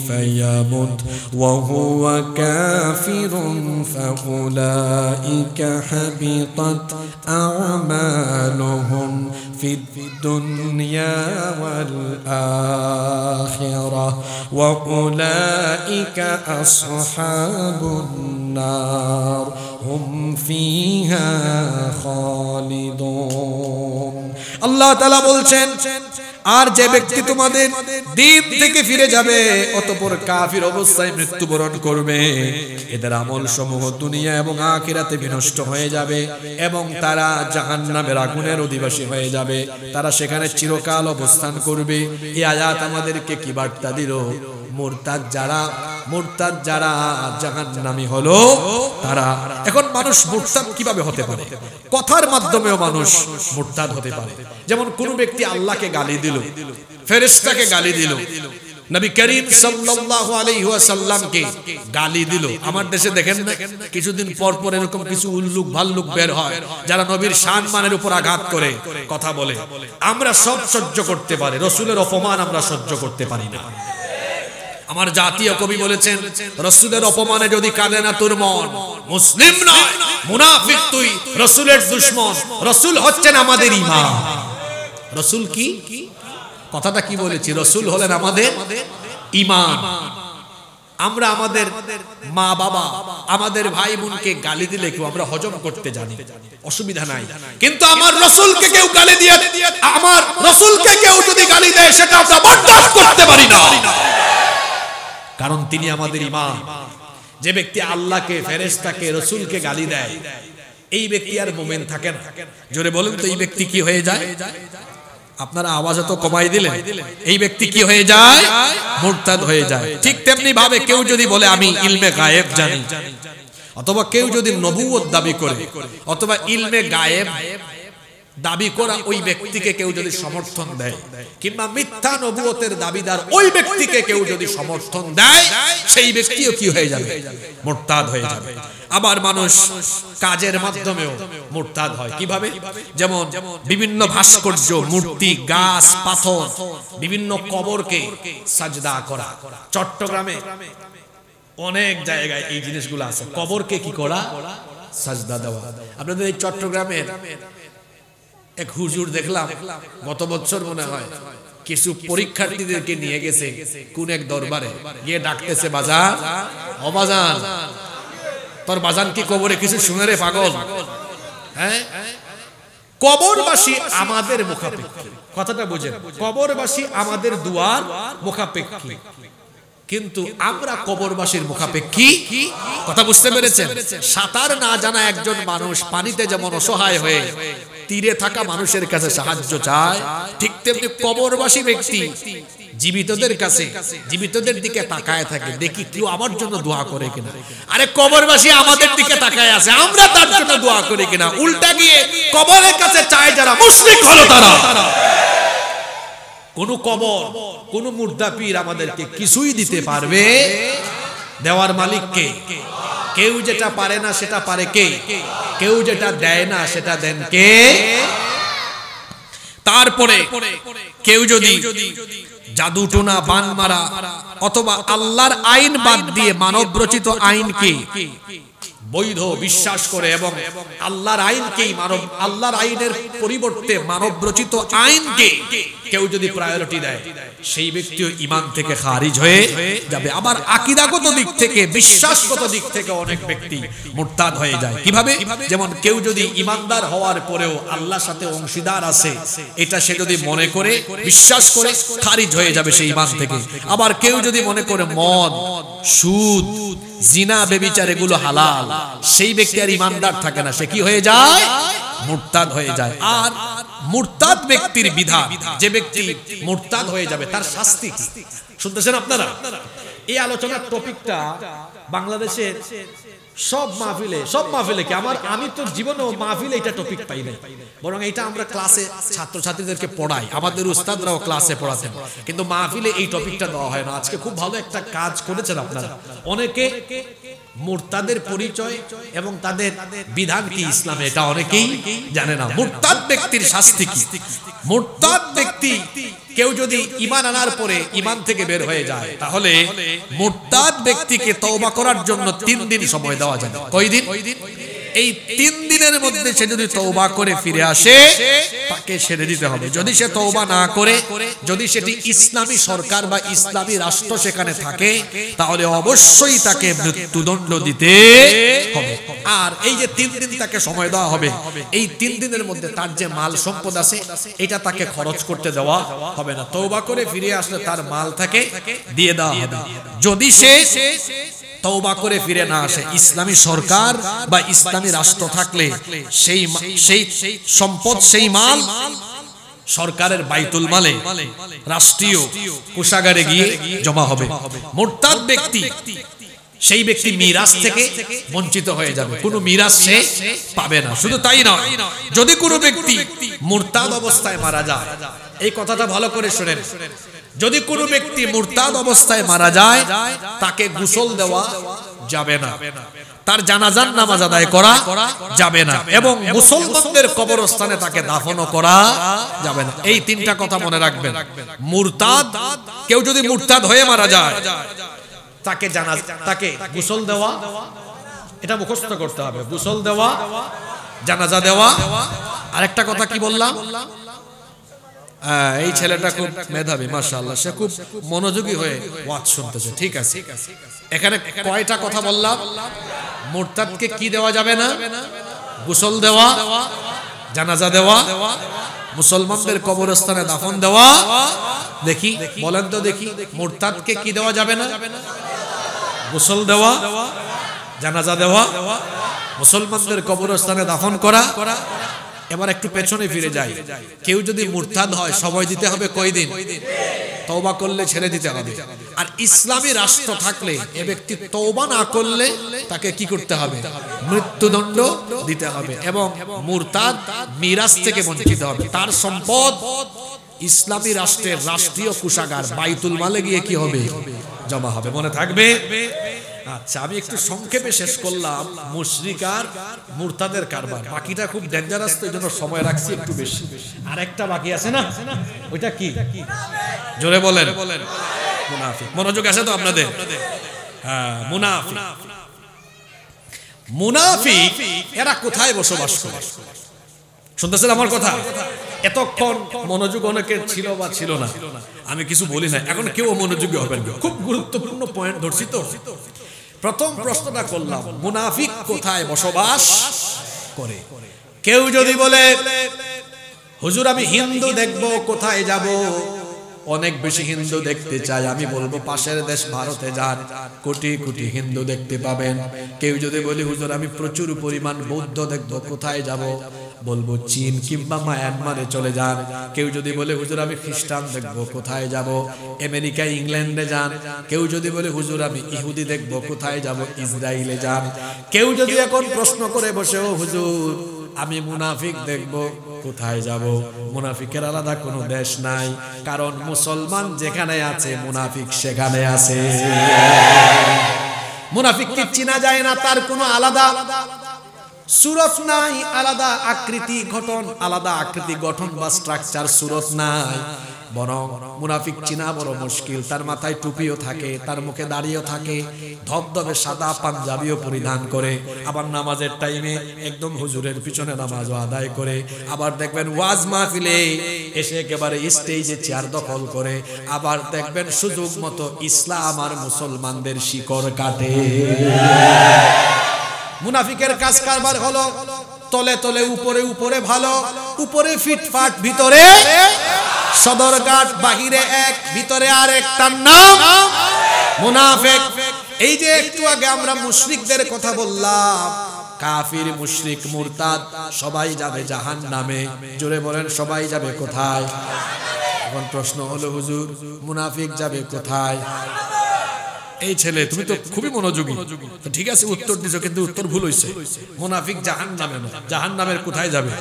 ফায়ামুত ওয়া হুয়া কাফিরুন ফাউলাইকা হাবিতাত আমালুহুম ফিদ দুনিয়া ওয়াল আখিরাহ ওয়া উলাইকা আসহাবুন নার হুম ফিহা খালিদুন। আল্লাহ তাআলা বলছেন, আর যে ব্যক্তি তোমাদের দ্বীন থেকে ফিরে যাবে অতঃপর কাফির অবস্থায় মৃত্যুবরণ করবে, এদের আমল সমূহ দুনিয়া এবং আখিরাতে বিনষ্ট হয়ে যাবে এবং তারা জাহান্নামের আগুনের অধিবাসী হয়ে যাবে, তারা সেখানে চিরকাল অবস্থান করবে। এই আয়াত আমাদেরকে কি বার্তা দিল? মুরতাদ যারা জাহান্নামী হলো তারা। এখন মানুষ মুরতাদ কিভাবে হতে পারে? কথার মাধ্যমেও মানুষ মুরতাদ হতে পারে। যেমন কোন ব্যক্তি আল্লাহকে গালি দিল, ফেরেশতাকে গালি দিল, নবী করিম সাল্লাল্লাহু আলাইহি ওয়াসাল্লামকে গালি দিল। আমার দেশে দেখেন না, কিছুদিন পর পর এরকম কিছু উল্লুক ভাল্লুক বের হয় যারা নবীর সম্মানের উপর আঘাত করে কথা বলে। আমরা সব সহ্য করতে পারি, রাসূলের অপমান আমরা সহ্য করতে পারি না। আমার জাতীয় কবি বলেছেন, রাসূলের অপমানে যদি কাঁদে না তোর মন, মুসলিম নয় মুনাফিক তুই, রাসূলের দুশমন। রাসূল হচ্ছেন আমাদের ঈমান। রাসূল কি? কথাটা কি বলেছি? রাসূল হলেন আমাদের ঈমান। আমরা আমাদের মা বাবা, আমাদের ভাই বোনকে গালি দিলে কেউ আমরা হজম করতে জানি, অসুবিধা নাই। কিন্তু আমার রাসূলকে কেউ গালি দিয়ে, আমার রাসূলকে কেউ যদি গালি দেয় সেটা আমরা বরদাস্ত করতে পারি না, কারণ তিনি আমাদের ঈমান। যে ব্যক্তি আল্লাহকে, ফেরেশতাকে, রাসূলকে গালি দেয়, এই ব্যক্তি আর মুমিন থাকে না। জোরে বলুন তো, এই ব্যক্তি কি হয়ে যায়? আপনারা আওয়াজ তো কমাই দিলেন, এই ব্যক্তি কি হয়ে যায়? মুরতাদ হয়ে যায়। ঠিক তেমনি ভাবে কেউ যদি বলে আমি ইলমে গায়েব জানি, অথবা কেউ যদি নবুয়ত দাবি করে, অথবা ইলমে গায়েব দাবি করা ওই ব্যক্তিকে কেউ যদি সমর্থন দেয়, কিংবা মিথ্যা নবুয়তের দাবিদার ওই ব্যক্তিকে কেউ যদি সমর্থন দেয়, সেই ব্যক্তিও কি হয়ে যাবে? মুরতাদ হয়ে যাবে। আবার মানুষ কাজের মাধ্যমেও মুরতাদ হয়। কিভাবে? যেমন বিভিন্ন ভাস্কর্য, মূর্তি, গাছ, পাথর, বিভিন্ন কবরকে সাজদা করা। চট্টগ্রামে অনেক জায়গায় এই জিনিসগুলো আছে। কবরকে কি করা? সাজদা দেওয়া। আপনাদের এই চট্টগ্রামের এক হুজুর দেখলাম গত বছর মনে হয় কিছু পরীক্ষার্থীদেরকে নিয়ে গেছে কোন এক দরবারে, গিয়ে ডাকতেছে, বাজান, ও বাজান, তোর বাজান কি কবরে কিছু শুনে রে পাগল? হ্যাঁ, কবরবাসী আমাদের মুখাপেক্ষী, কথাটা বুঝেন, কবরবাসী আমাদের দুয়ার মুখাপেক্ষী, কিন্তু আমরা কবরবাসীর মুখাপেক্ষী। কথা বুঝতে পেরেছেন? সাঁতার না জানা একজন মানুষ পানিতে যেমন অসহায় হয়ে তীরে থাকা মানুষের কাছে সাহায্য চায়, ঠিক তেমনি কবরবাসী ব্যক্তি জীবিতদের কাছে, জীবিতদের দিকে তাকায় থাকে, দেখি কেউ আমার জন্য দোয়া করে কিনা। আরে কবরবাসী আমাদের দিকে তাকায় আছে, আমরা তার জন্য দোয়া করি কিনা? উল্টা গিয়ে কবরের কাছে চায় যারা মুশরিক হলো তারা। কোন কবর, কোন মুর্দা পীর আমাদেরকে কিছুই দিতে পারবে? দেওয়ার মালিক কে? কেউ যেটা পারে না সেটা পারে কে? কেউ যেটা দেয় না সেটা দেন কে? তারপরে কেউ যদি জাদু টোনা, বান মারা, অথবা আল্লাহর আইন বাদ দিয়ে মানব রচিত আইনকে বৈধ বিশ্বাস করে এবং আল্লাহর আইনকেই আল্লাহর আইনের পরিবর্তে মানব রচিত আইনকে কেউ যদি প্রায়োরিটি দেয়, সেই ব্যক্তিও ঈমান থেকে খারিজ হয়ে যাবে। আবার আকীদাগত দিক থেকে, বিশ্বাসগত দিক থেকে অনেক ব্যক্তি মুরতাদ হয়ে যায়। কিভাবে? যেমন কেউ যদি ঈমানদার হওয়ার পরেও আল্লাহর সাথে অংশীদার আছে, এটা সে যদি মনে করে, বিশ্বাস করে, খারিজ হয়ে যাবে সেই ঈমান থেকে। আবার কেউ যদি মনে করে মদ, সুদ, জিনা, ব্যভিচার এগুলো হালাল, সেই ব্যক্তি আর ঈমানদার থাকে না, সে কি হয়ে যায়? মুরতাদ হয়ে যায়। আর মুরতাদ ব্যক্তির বিধান, যে ব্যক্তি মুরতাদ হয়ে যাবে তার শাস্তি কি? শুনতেছেন আপনারা? এই আলোচনার টপিকটা বাংলাদেশের সব মাহফিলে কি আমি তো জীবনেও মাহফিলে এটা টপিক পাই নাই, বরং এটা আমরা ক্লাসে ছাত্রছাত্রীদেরকে পড়াই, আমাদের উস্তাদরাও ক্লাসে পড়াতেন, কিন্তু মাহফিলে এই টপিকটা দেওয়া হয় না। আজকে খুব ভালো একটা কাজ করেছেন আপনারা। অনেকে মুরতাদের পরিচয় এবং তাদের বিধান কি ইসলামে, এটা অনেকেই জানে না। মুরতাদ ব্যক্তির শাস্তি কি? মুরতাদ ব্যক্তি কেউ যদি ঈমান আনার পরে ঈমান থেকে বের হয়ে যায়, তাহলে মুরতাদ ব্যক্তিকে তওবা করার জন্য 3 দিন সময় দেওয়া যাবে। কয় দিন? এই 3 দিনের মধ্যে সে যদি তওবা করে ফিরে আসে, তাকে ছেড়ে দিতে হবে। যদি সে তওবা না করে, যদি সেটি ইসলামী সরকার বা ইসলামী রাষ্ট্র সেখানে থাকে, তাহলে অবশ্যই তাকে মৃত্যুদণ্ড দিতে হবে। আর এই যে 3 দিন তাকে সময় দেওয়া হবে, এই 3 দিনের মধ্যে তার যে মাল সম্পদ আছে এটা তাকে খরচ করতে দেওয়া হবে না। তওবা করে ফিরে আসলে তার মাল তাকে দিয়ে দেওয়া হবে। যদি সে তওবা করে ফিরে না আসে, ইসলামী সরকার বা ইসলামী রাষ্ট্র থাকলে সেই সম্পদ, সেই মাল সরকারের বাইতুল মালে, রাষ্ট্রীয় কোষাগারে গিয়ে জমা হবে। মুরতাদ ব্যক্তি, সেই ব্যক্তি মিরাস থেকে বঞ্চিত হয়ে যাবে, কোনো মিরাস সে পাবে না। শুধু তাই নয়, যদি কোনো ব্যক্তি মুরতাদ অবস্থায় মারা যায়, এই কথাটা ভালো করে শুনেন, যদি কোনো ব্যক্তি মুরতাদ অবস্থায় মারা যায়, তাকে গোসল দেওয়া যাবে না, তার জানাজার নামাজ আদায় করা যাবে না, এবং মুসলমানদের কবরস্থানে তাকে দাফনও করা যাবে না। এই 3টা কথা মনে রাখবেন। মুরতাদ, কেউ যদি মুরতাদ হয়ে মারা যায়, তাকে গোসল দেওয়া, এটা মুখস্থ করতে হবে, গোসল দেওয়া, জানাজা দেওয়া। আরেকটা কথা কি বললাম? এই ছেলেটা খুব মেধাবী, মাশাআল্লাহ, সে খুব মনোযোগী হয়ে ওয়াজ শুনতেছে। ঠিক আছে, এখানে কয়টা কথা বললাম? মুরতাদকে কি দেওয়া যাবে না? গোসল দেওয়া, জানাজা দেওয়া, মুসলমানদের কবরস্থানে দাফন দেওয়া। দেখি, বলেন তো দেখি, মুরতাদকে কি দেওয়া যাবে না? গোসল দেওয়া, জানাজা দেওয়া, মুসলমানদের কবরস্থানে দাফন করা। এবার একটু পেছনে ফিরে যাই, কেউ যদি মুরতাদ হয় সময় দিতে হবে কয়দিন? তওবা করলে ছেড়ে দিতে হবে। আর ইসলামী রাষ্ট্র থাকলে এ ব্যক্তি তওবা না করলে তাকে কি করতে হবে? মৃত্যুদণ্ড দিতে হবে এবং মুরতাদ মিরাস থেকে বঞ্চিত হবে। তার সম্পদ ইসলামী রাষ্ট্রের রাষ্ট্রীয় কোষাগার বাইতুল মালে গিয়ে কি হবে? জমা হবে। মনে থাকবে? আচ্ছা, আমি একটু সংক্ষেপে শেষ করলাম মুশরিক আর মুরতাদের কারবার। বাকিটা খুব ডেঞ্জারাস, তো এজন্য সময় রাখছি একটু বেশি। আর একটা বাকি আছে না, ওইটা কি? জোরে বলেন। মুনাফিক। মনোযোগ আছে তো আপনাদের? হ্যাঁ, মুনাফিক। মুনাফিক এরা কোথায় বসবাস করে? শুনতেছেন আমার কথা? এতক্ষণ মনোযোগ অনেকের ছিল বা ছিল না, আমি কিছু বলি না, এখন কেউ মনোযোগী হবেন। খুব গুরুত্বপূর্ণ পয়েন্ট ধরছি তো। প্রথম প্রশ্নটা করলাম, মুনাফিক কোথায় বসবাস করে? কেউ যদি বলে হুজুর আমি হিন্দু দেখবো, কোথায় যাব? অনেক বেশি হিন্দু দেখতে চাই, আমি বলবো পাশের দেশ ভারতে যান, কোটি কোটি হিন্দু দেখতে পাবেন। কেউ যদি বলি হুজুর আমি প্রচুর পরিমাণ বৌদ্ধ দেখবো, কোথায় যাব? বলবো চীন কিংবা মায়ানমারে চলে যান। কেউ যদি বলে হুজুর আমি খ্রিস্টান দেখবো, কোথায় যাব? আমেরিকা ইংল্যান্ডে যান। কেউ যদি বলে হুজুর আমি ইহুদি দেখবো, কোথায় যাব? ইসরায়েলে যান। কেউ যদি এখন প্রশ্ন করে বসে ও হুজুর আমি মুনাফিক দেখবো, কোথায় যাব? মুনাফিকের আলাদা কোনো দেশ নাই, কারণ মুসলমান যেখানে আছে মুনাফিক সেখানে আছে। মুনাফিককে চিনা যায় না, তার কোনো আলাদা সুরত নাই, আলাদা আকৃতি গঠন, আলাদা আকৃতি গঠন বা স্ট্রাকচার সুরত নাই। বরং মুনাফিক চিনা বড় মুশকিল। তার মাথায় টুপিও থাকে, তার মুখে দাড়িও থাকে, ধবধবে সাদা পাঞ্জাবিও পরিধান করে, আবার নামাজের টাইমে একদম হুজুরের পিছনে নামাজও আদায় করে। আবার দেখবেন ওয়াজ মাহফিলে এসে একেবারে স্টেজে চেয়ার দখল করে। আবার দেখবেন সুযোগ মতো ইসলাম আর মুসলমানদের শিকড় কাটে। মুনাফিকের কাজ কারবার হলো তলে তলে উপরে উপরে ভালো, উপরে ফিটফাট, ভিতরে সদরঘাট, বাহিরে এক ভিতরে আর একটার নাম মুনাফিক। এই যে একটু আগে আমরা মুশরিকদের কথা বললাম, কাফির মুশরিক মুরতাদ সবাই যাবে জাহান্নামে। জোরে বলেন সবাই যাবে কোথায়? এখন প্রশ্ন হলো হুজুর মুনাফিক যাবে কোথায়? এই ছেলে তুমি তো খুবই মনোযোগী, ঠিক আছে উত্তর দিছো, কিন্তু উত্তর ভুল হইছে। মুনাফিক জাহান্নামে না, জাহান্নামের কোথায় যাবে?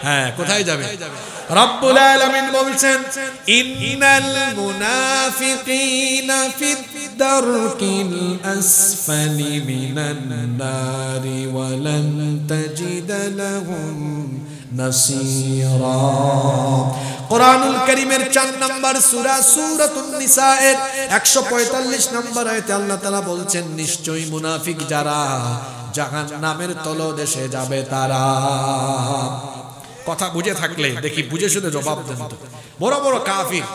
হ্যাঁ, কোথায় যাবে? রব্বুল আলামিন বলছেন ইন্নাল মুনাফিকিনা ফিদ দারকিল আসফালি মিনান নারি ওয়া লান তাজিদ লাহুম নাসীরা। কোরআনুল কারীমের 4 নম্বর সূরা সূরাতুন নিসা এর 145 নম্বর আয়াতে আল্লাহ তাআলা বলছেন নিশ্চয়ই মুনাফিক যারা জাহান্নামের তলদেশে যাবে তারা। কথা বুঝে থাকলে দেখি বুঝে শুনে জবাব দেন তো। বড় বড় কাফির,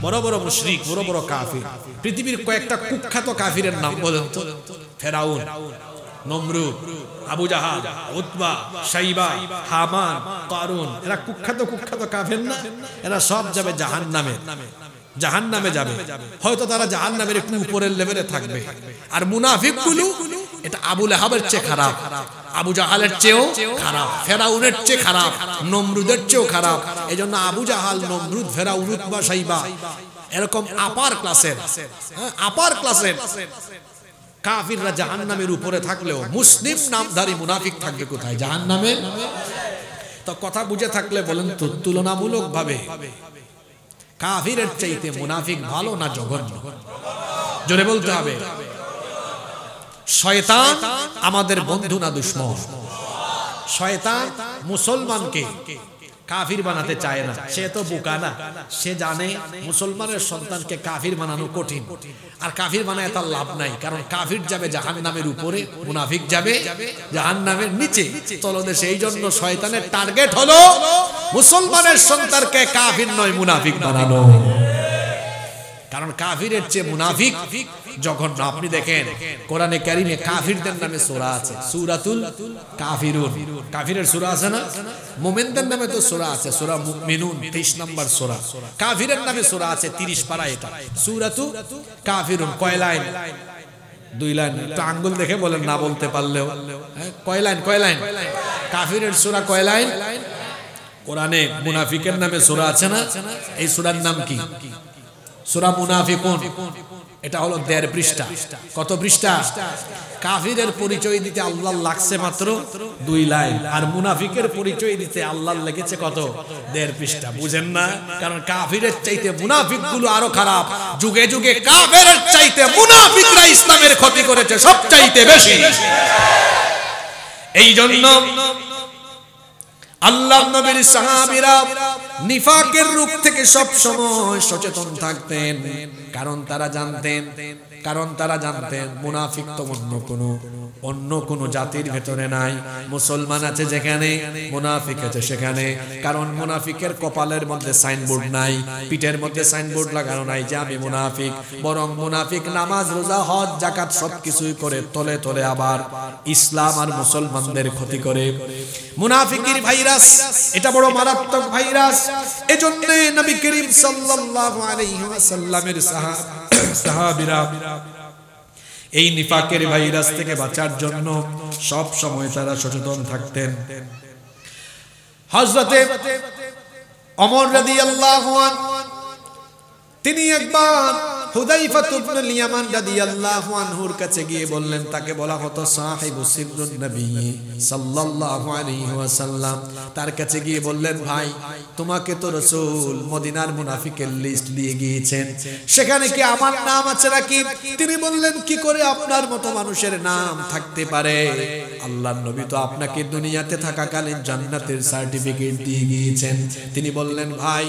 বড় বড় মুশরিক, বড় বড় কাফির, পৃথিবীর কয়েকটা কুখ্যাত কাফিরের নাম বলেন তো। ফেরাউন, নমরুদ, আবু জাহাল, উতবা, শাইবা, হামান, কারুন, এরা কুখ্যাত কুখ্যাত কাফের না? এরা সব যাবে জাহান্নামে, জাহান্নামে যাবে। হয়তো তারা জাহান্নামের একটু উপরের লেভেলে থাকবে। আর মুনাফিকগুলো এটা আবু লাহাবের চেয়ে খারাপ, আবু জাহালের চেয়েও খারাপ, ফেরাউনের চেয়ে খারাপ, নমরুদের চেয়েও খারাপ। এজন্য আবু জাহাল, নমরুদ, ফেরাউন, উতবা, শাইবা এরকম আপার ক্লাসের, আপার ক্লাসের কাফিররা জাহান্নামের উপরে থাকলেও মুসলিম নামধারী মুনাফিক থাকবে কোথায়? জাহান্নামে। তো কথা বুঝে থাকলে বলেন তো তুলনামূলক ভাবে কাফিরের চাইতে মুনাফিক ভালো না জঘন্য? জোরে বলতে হবে। শয়তান আমাদের বন্ধু না দুশমন? শয়তান মুসলমানকে কাফির বানাতে চায় না, সে তো বোকা না, সে জানে মুসলমানের সন্তানকে কাফির বানানো কঠিন। আর কাফির বানায় তার লাভ নাই, কারণ কাফির যাবে জাহান্নামের উপরে, মুনাফিক যাবে জাহান্নামের নিচে তলদেশে। এই জন্য শয়তানের টার্গেট হলো মুসলমানের সন্তানকে কাফির নয় মুনাফিক বানানো। কারণ কাফিরের চেয়ে মুনাফিক জঘন্য। আপনি দেখেন কোরআনে কারীমে কাফিরদের নামে সূরা আছে, সূরাতুল কাফিরুন। কাফিরের সূরা আছে না? মুমিনদের নামে তো সূরা আছে, সূরা মুমিনুন 23 নম্বর সূরা। কাফিরের নামে সূরা আছে 30 পারা। এটা সূরাতু কাফিরুন। কয় লাইন? 2 লাইন। একটু আঙ্গুল দেখে বলেন না বলতে পারলেও। কয় লাইন? কয় লাইন? কাফিরের সূরা কয় লাইন? কোরআনে মুনাফিকের নামে সূরা আছে না? এই সূরার নাম কি? সূরা মুনাফিকুন। এটা হলো 1.5 পৃষ্ঠা। কত পৃষ্ঠা? কাফিরের পরিচয় দিতে আল্লাহ লাগছে মাত্র 2 লাইন, আর মুনাফিকের পরিচয় দিতে আল্লাহ লেগেছে কত? 1.5 পৃষ্ঠা। বুঝেন না? কারণ কাফিরের চাইতে মুনাফিকগুলো আরো খারাপ। যুগে যুগে কাফিরের চাইতে মুনাফিকরা ইসলামের ক্ষতি করেছে সবচাইতে বেশি। এই জন্য আল্লাহর নবীর সাহাবীরা নিফাকের রূপ থেকে সব সময় সচেতন থাকতেন, কারণ তারা জানতেন মুনাফিক তো অন্য কোনো জাতির ভেতরে নাই। মুসলমান আছে যেখানে, মুনাফিক আছে সেখানে। কারণ মুনাফিকের কপালের মধ্যে সাইনবোর্ড নাই, পিঠের মধ্যে সাইনবোর্ড লাগানো নাই যে আমি মুনাফিক। বরং মুনাফিক নামাজ রোজা হজ যাকাত সবকিছুই করে, তলে তলে আবার ইসলাম আর মুসলমানদের ক্ষতি করে। মুনাফিকের ভাইরাস, এটা বড় মারাত্মক ভাইরাস। এজন্য নবী করিম সাল্লাল্লাহু আলাইহি ওয়াসাল্লামের সাহাবীরা এই নিফাকের ভাইরাস থেকে বাঁচার জন্য সব সময় তারা সচেতন থাকতেন। হযরতে ওমর রাদিয়াল্লাহু আনহু তিনি একবার হুযায়ফা ইবনে ইয়ামান রাদিয়াল্লাহু আনহুর কাছে গিয়ে বললেন, তাকে বলা হতো সাহিবু সিররুন নবী সাল্লাল্লাহু আলাইহি ওয়াসাল্লাম। তার কাছে গিয়ে বললেন, ভাই তোমাকে তো রাসূল মদিনার মুনাফিকের লিস্ট দিয়ে গিয়েছেন, সেখানে কি আমার নাম আছে নাকি? তিনি বললেন, কি করে আপনার মতো মানুষের নাম থাকতে পারে? আল্লাহর নবী তো আপনাকে দুনিয়াতে থাকাকালীন জান্নাতের সার্টিফিকেট দিয়ে গিয়েছেন। তিনি বললেন, ভাই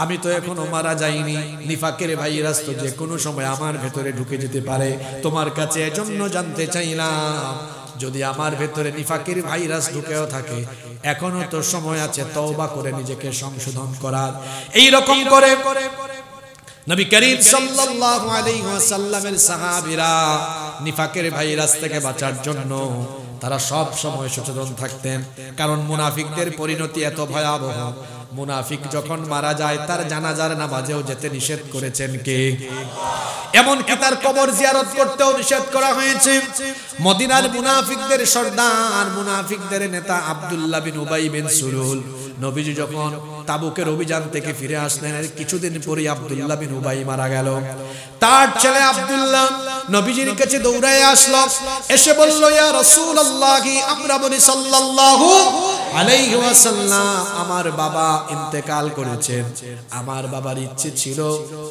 আমি তো এখনো মারা যাইনি, নিফাকের ভাইরাস তো যে কোনো সময় আমার ভেতরে ঢুকে যেতে পারে। তোমার কাছে এজন্য জানতে চাইলাম, যদি আমার ভেতরে নিফাকের ভাইরাস ঢুকেও থাকে, এখনো তো সময় আছে তওবা করে নিজেকে সংশোধন করার। এই রকম করে নবী করিম সাল্লাল্লাহু আলাইহি ওয়াসাল্লামের সাহাবীরা নিফাকের ভাইরাস থেকে বাঁচার জন্য তারা সব সময় সচেতন থাকতেন। কারণ মুনাফিকদের পরিণতি এত ভয়াবহ, মুনাফিক যখন মারা যায় তার জানাজার নামাজেও যেতে নিষেধ করেছেন কে? এমনকি তার কবর জিয়ারত করতেও নিষেধ করা হয়েছে। মদিনার মুনাফিকদের সর্দার, মুনাফিকদের নেতা আব্দুল্লাহ বিন উবাই বিন সুলুল, নবীজি যখন তাবুকের অভিযান থেকে ফিরে আসলেন, এর কিছুদিন পরে আব্দুল্লাহ বিন উবাই মারা গেল। তার ছেলে আব্দুল্লাহ নবীজির কাছে দৌড়ায় আসলো, এসে বলল, ইয়া রাসূলুল্লাহ, আমরা বলি সাল্লাল্লাহু আলাইহি ওয়াসাল্লাম, আমার বাবা ইন্তেকাল করেছেন। আমার বাবার ইচ্ছে ছিল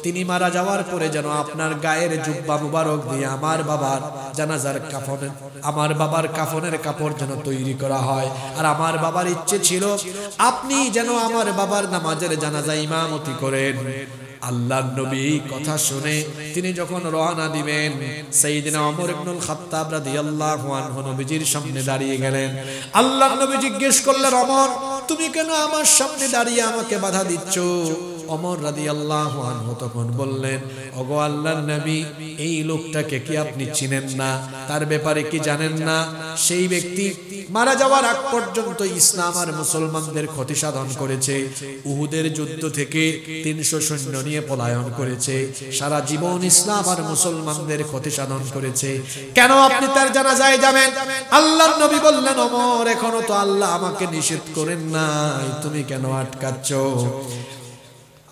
তিনি মারা যাওয়ার পরে যেন আপনার গায়ের জুব্বা মুবারক দিয়ে আমার বাবার জানাজার কাফনের, আমার বাবার কাফনের কাপড় যেন তৈরি করা হয়। আর আমার বাবার ইচ্ছে ছিল আপনি যেন আমার বাবার নামাজের জানাজা ইমামতি করেন। আল্লাহর নবী কথা শুনে তিনি যখন রওনা দিবেন, সাইয়েদনা ওমর ইবনুল খাত্তাব রাদিয়াল্লাহু আনহু নবীজির সামনে দাঁড়িয়ে গেলেন। আল্লাহর নবী জিজ্ঞেস করলেন, ওমর তুমি কেন আমার সামনে দাঁড়িয়ে আমাকে বাধা দিচ্ছ? ওমর রাদিয়াল্লাহু আনহু তখন বললেন, ওগো আল্লাহর নবী, এই লোকটাকে কি আপনি চিনেন না? তার ব্যাপারে কি জানেন না? সেই ব্যক্তি মারা যাওয়ার আগ পর্যন্ত ইসলাম আর মুসলমানদের ক্ষতি সাধন করেছে। উহুদের যুদ্ধ থেকে 300 সৈন্য নিয়ে পলায়ন করেছে, সারা জীবন ইসলাম আর মুসলমানদের ক্ষতি সাধন করেছে। কেন আপনি তার জানাজায় যাবেন? আল্লাহর নবী বললেন, ওমর এখনো তো আল্লাহ আমাকে নিষেধ করেন নাই, তুমি কেন আটকাচ্ছ?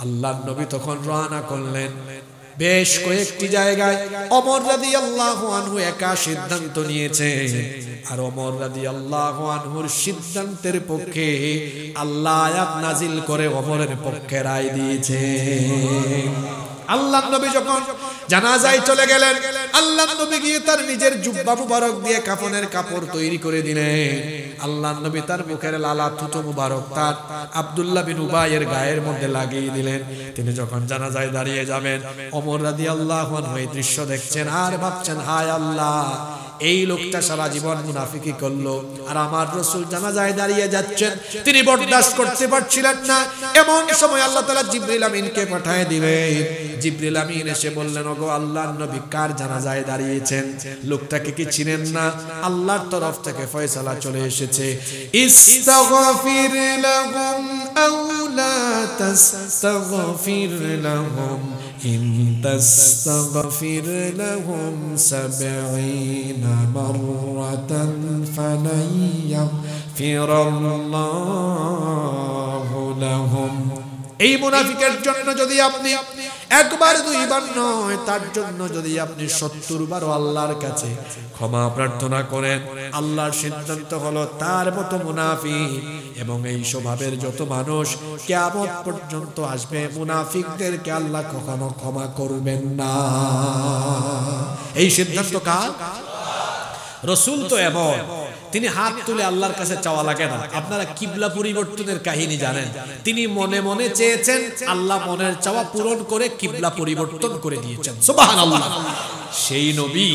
আল্লাহর নবী তখন রওনা করলেন। বেশ কয়েকটি জায়গায় ওমর রাদিয়াল্লাহু আনহু একা সিদ্ধান্ত নিয়েছে, আর ওমর রাদিয়াল্লাহু আনহুর সিদ্ধান্তের পক্ষে আল্লাহ আয়াত নাজিল করে ওমরের পক্ষে রায় দিয়েছে। আল্লাহর নবী যখন জানাজায় চলে গেলেন, আল্লাহর নবী গিয়ে তার নিজের জুব্বা মুবারক দিয়ে কাফনের কাপড় তৈরি করে দিলেন। আল্লাহর নবী তার মুখের লালা থুতু মুবারক তার আব্দুল্লাহ বিন উবাইয়ের গায়ের মধ্যে লাগিয়ে দিলেন। তিনি যখন জানাজায় দাঁড়িয়ে যাবেন, ওমর রাদিয়াল্লাহু আনহু এই দৃশ্য দেখছেন আর ভাবছেন, হায় আল্লাহ, এই লোকটা সারা জীবন মুনাফিকি করলো, আর আমার রাসূল জানাজায় দাঁড়িয়ে যাচ্ছেন। তিনি বরদাস্ত করতে পারছিলেন না। এমন সময় আল্লাহ তাআলা জিবরিল আমিনকে পাঠিয়ে দিলেন। জিবরিল আমিন এসে বললেন, ওগো আল্লাহর নবী, কার জানাজায় দাঁড়িয়েছেন? লোকটাকে কি চিনেন না? আল্লাহর তরফ থেকে ফয়সালা চলে এসেছে, ইস্তাগফির লাহুম আও লা তাস্তাগফির লাহুম ইন তাস্তাগফির লাহুম 70 মাররাতান ফালাই ইয়াগফিরাল্লাহ لهم এই মুনাফিকের জন্য যদি আপনি একবার দুইবার নয়, তার জন্য যদি আপনি 70 বার আল্লাহর কাছে ক্ষমা প্রার্থনা করেন, আল্লাহর সিদ্ধান্ত হলো তার মতো মুনাফিক এবং এই স্বভাবের যত মানুষ কিয়ামত পর্যন্ত আসবে, মুনাফিকদেরকে আল্লাহ কখনো ক্ষমা করবেন না। এই সিদ্ধান্ত কার? রাসূল তো এমন, তিনি হাত তুলে আল্লাহর কাছে চাওয়া লাগে না। আপনারা কিবলা পরিবর্তনের কাহিনী জানেন, তিনি মনে মনে চেয়েছেন, আল্লাহ মনের চাওয়া পূরণ করে কিবলা পরিবর্তন করে দিয়েছেন। সুবহানাল্লাহ। সেই নবী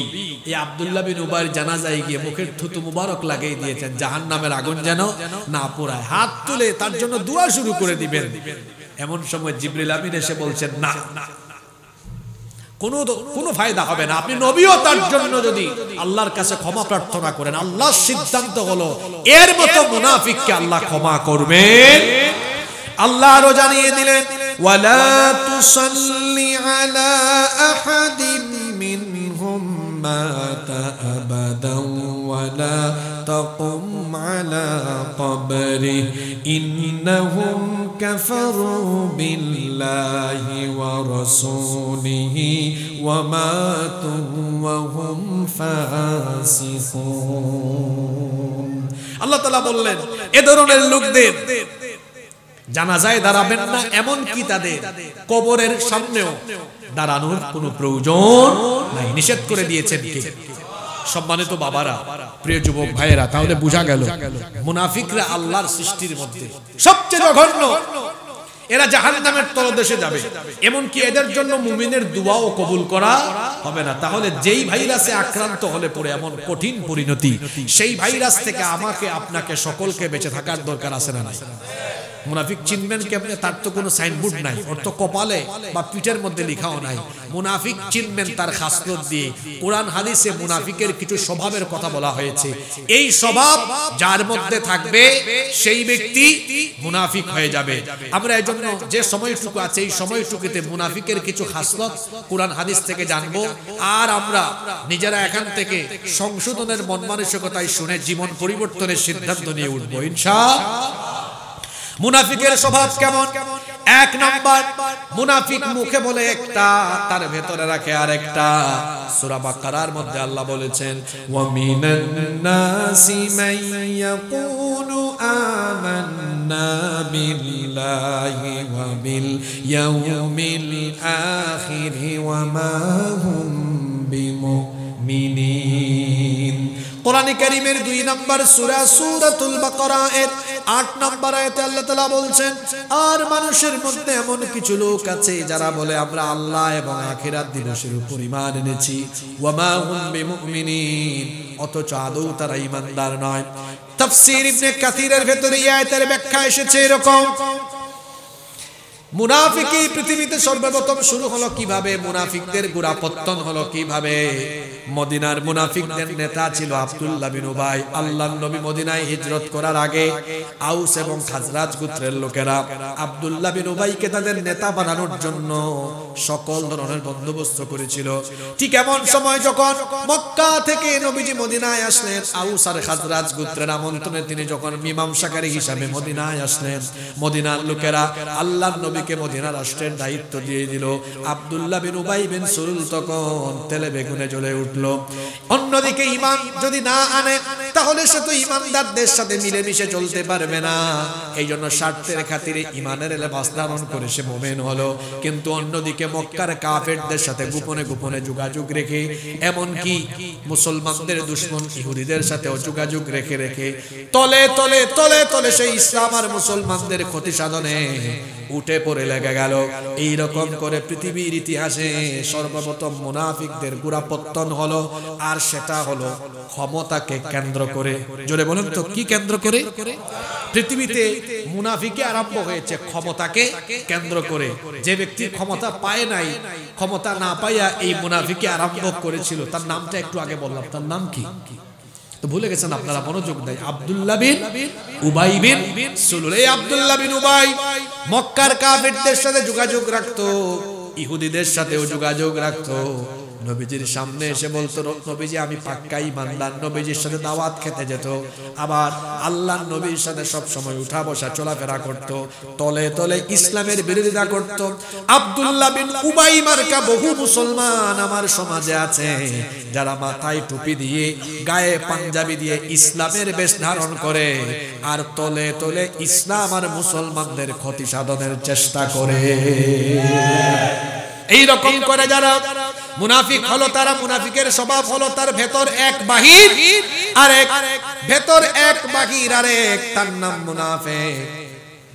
এই আব্দুল্লাহ বিন উবাইর জানাজায় গিয়ে মুখের থুতু মুবারক লাগিয়ে দিয়েছেন, জাহান্নামের আগুন যেন না পোড়ায়। হাত তুলে তার জন্য দোয়া শুরু করে দিবেন। এমন সময় জিবরিল আমিন এসে বলছেন, না, কোনো ফায়দা হবে না। আপনি নবীও তার জন্য যদি আল্লাহর কাছে ক্ষমা প্রার্থনা করেন, আল্লাহর সিদ্ধান্ত হলো এর মতো মুনাফিককে আল্লাহ ক্ষমা করবেন। আল্লাহ আরো জানিয়ে দিলেন, ওয়ালা তুসাল্লি আলা আহাদিন মিনহুম মাতা আবাদান ওয়ালা তাকুম আলা কবরি ইন্নাহুম কাফারু বিল্লাহি ওয়া রাসূলিহি ওয়া মাতু ওয়া হুম ফাসিকুন। আল্লাহ তাআলা বললেন, এ ধরনের লোকদের জানাজায় দাঁড়াবেন না, এমন কি তাদের কবরের সামনেও দাঁড়ানোর কোনো প্রয়োজন নাই, নিষেধ করে দিয়েছেন কে? সম্মানিত বাবারা, প্রিয় যুবক ভাইয়েরা, তাহলে বোঝা গেল মুনাফিকরা আল্লাহর সৃষ্টির মধ্যে সবচেয়ে জঘন্য। এরা জাহান্নামের তলদেশে যাবে, এমনকি এদের জন্য মুমিনের দোয়াও কবুল করা হবে না। তাহলে যেই ভাইরাসে আক্রান্ত হলে পড়ে এমন কঠিন পরিণতি, সেই ভাইরাস থেকে আমাকে আপনাকে সকলকে বেঁচে থাকার দরকার আছে না নাই? মুনাফিক চিনবেন কেমনে? তার তো কোনো সাইনবোর্ড নাই, ওর তো কপালে বা পিঠের মধ্যে লেখাও নাই। মুনাফিক চিনবেন তার খাসলত দিয়ে। কোরআন হাদিসে মুনাফিকের কিছু স্বভাবের কথা বলা হয়েছে। এই স্বভাব যার মধ্যে থাকবে সেই ব্যক্তি মুনাফিক হয়ে যাবে। আমরা এজন্য যে সময়টুকু আছে এই সময়টুকুতে মুনাফিকের কিছু খাসলত কোরআন হাদিস থেকে জানবো, আর আমরা নিজেরা এখান থেকে সংশোধনের মন মানসিকতায় শুনে জীবন পরিবর্তনের সিদ্ধান্ত নিয়ে উঠবো ইনশাআল্লাহ। মুনাফিকের স্বভাব কেমন? এক নাম্বার, মুনাফিক মুখে বলে একটা, তার ভেতরে রাখে আরেকটা। সূরা বাকারার মধ্যে আল্লাহ বলেছেন, ওয়া মিনান নাসি মান ইয়াকুলু আমান্না বিল্লাহি ওয়া বিল ইয়াউমিল আখির ওয়া মা হুম বিমুমিনিন। কোরআন কারীমের 2 নম্বর সূরা সূরাতুল বাকারা এর 8 নম্বর আয়াতে আল্লাহ তাআলা বলছেন, আর মানুষের মধ্যে এমন কিছু লোক আছে যারা বলে আমরা আল্লাহ এবং আখিরাত দিবসের উপর ঈমান এনেছি, ওয়া মা হুম বিমুমিনিন, অথচ আদৌ তারা ঈমানদার নয়। তাফসীর ইবনে কাসিরের ভেতরে এই আয়াতের ব্যাখ্যা এসেছে এরকম, মুনাফিকি পৃথিবীতে সর্বপ্রথম শুরু হলো কিভাবে, মুনাফিকদের গোড়াপত্তন হলো কিভাবে? মদিনার মুনাফিকদের নেতা ছিল আব্দুল্লাহ বিন উবাই। আল্লাহর নবী মদিনায় হিজরত করার আগে আউস এবং খাজরাজ গোত্রের লোকেরা আব্দুল্লাহ বিন উবাইকে তাদের নেতা বানানোর জন্য সকল ধরনের বন্দোবস্ত করেছিল। ঠিক এমন সময় যখন মক্কা থেকে নবীজি মদিনায় আসলেন, আউস আর খাজরাজ গোত্রের আমন্ত্রণে তিনি যখন মীমাংসাকারী হিসাবে মদিনায় আসলেন, মদিনার লোকেরা আল্লাহর নবীকে মদিনা রাষ্ট্রের দায়িত্ব দিয়ে দিল। আব্দুল্লাহ বিন উবাই বিন সুলুল তখন তেলে বেগুনে জ্বলে উঠল। অন্যদিকে ঈমান যদি না আনে তাহলে সে তো ঈমানদারদের সাথে মিলেমিশে চলতে পারবে না। এই জন্য স্বার্থের খাতিরে ঈমানের লেবাস ধারণ করে সে মুমিন হলো। কিন্তু অন্যদিকে মক্কার কাফেরদের সাথে গোপনে গোপনে যোগাযোগ রেখে, এমনকি মুসলমানদের দুশমন ইহুদিদের সাথেও যোগাযোগ রেখে রেখে তলে তলে তলে তলে সেই ইসলাম আর মুসলমানদের ক্ষতি সাধনে উঠে পড়ে লেগে গেল। এই রকম করে পৃথিবীর ইতিহাসে সর্বপ্রথম মুনাফিকদের গোড়াপত্তন হলো, আর সেটা হলো ক্ষমতাকে কেন্দ্র করে। জোরে বলেন তো, কি কেন্দ্র করে? পৃথিবীতে মুনাফিকি আরম্ভ হয়েছে ক্ষমতাকে কেন্দ্র করে। যে ব্যক্তি ক্ষমতা পায় নাই, ক্ষমতা না পাইয়া এই মুনাফিকি আরম্ভ করেছিল, তার নামটা একটু আগে বললাম, তার নাম কি? তো ভুলে গেছেন আপনারা, মনোযোগ দেয়। আব্দুল্লাহ বিন উবাই বিন সুলুল। এই আব্দুল্লাহ বিন উবাই মক্কার কাফেরদের সাথে যোগাযোগ রাখতো, ইহুদিদের সাথেও যোগাযোগ রাখতো। নবীজির সামনে এসে বলতো, নবীজি আমি পাক্কা ঈমানদার। নবীজির সাথে দাওয়াত খেতে যেত, আবার আল্লাহর নবীর সাথে সব সময় উঠা বসা চলাফেরা করত, তলে তলে ইসলামের বিরোধিতা করত। আব্দুল্লাহ বিন উবাই মার্কা বহু মুসলমান আমার সমাজে আছে যারা মাথায় টুপি দিয়ে গায়ে পাঞ্জাবি দিয়ে ইসলামের বেশ ধারণ করে আর তলে তলে ইসলাম আর মুসলমানদের ক্ষতি সাধনের চেষ্টা করে। এই রকম করে যারা মুনাফিক হলো, তারা মুনাফিকের স্বভাব হলো তার ভেতর এক বাহির আরেক, ভেতর এক বাহির আরেক, তার নাম মুনাফিক।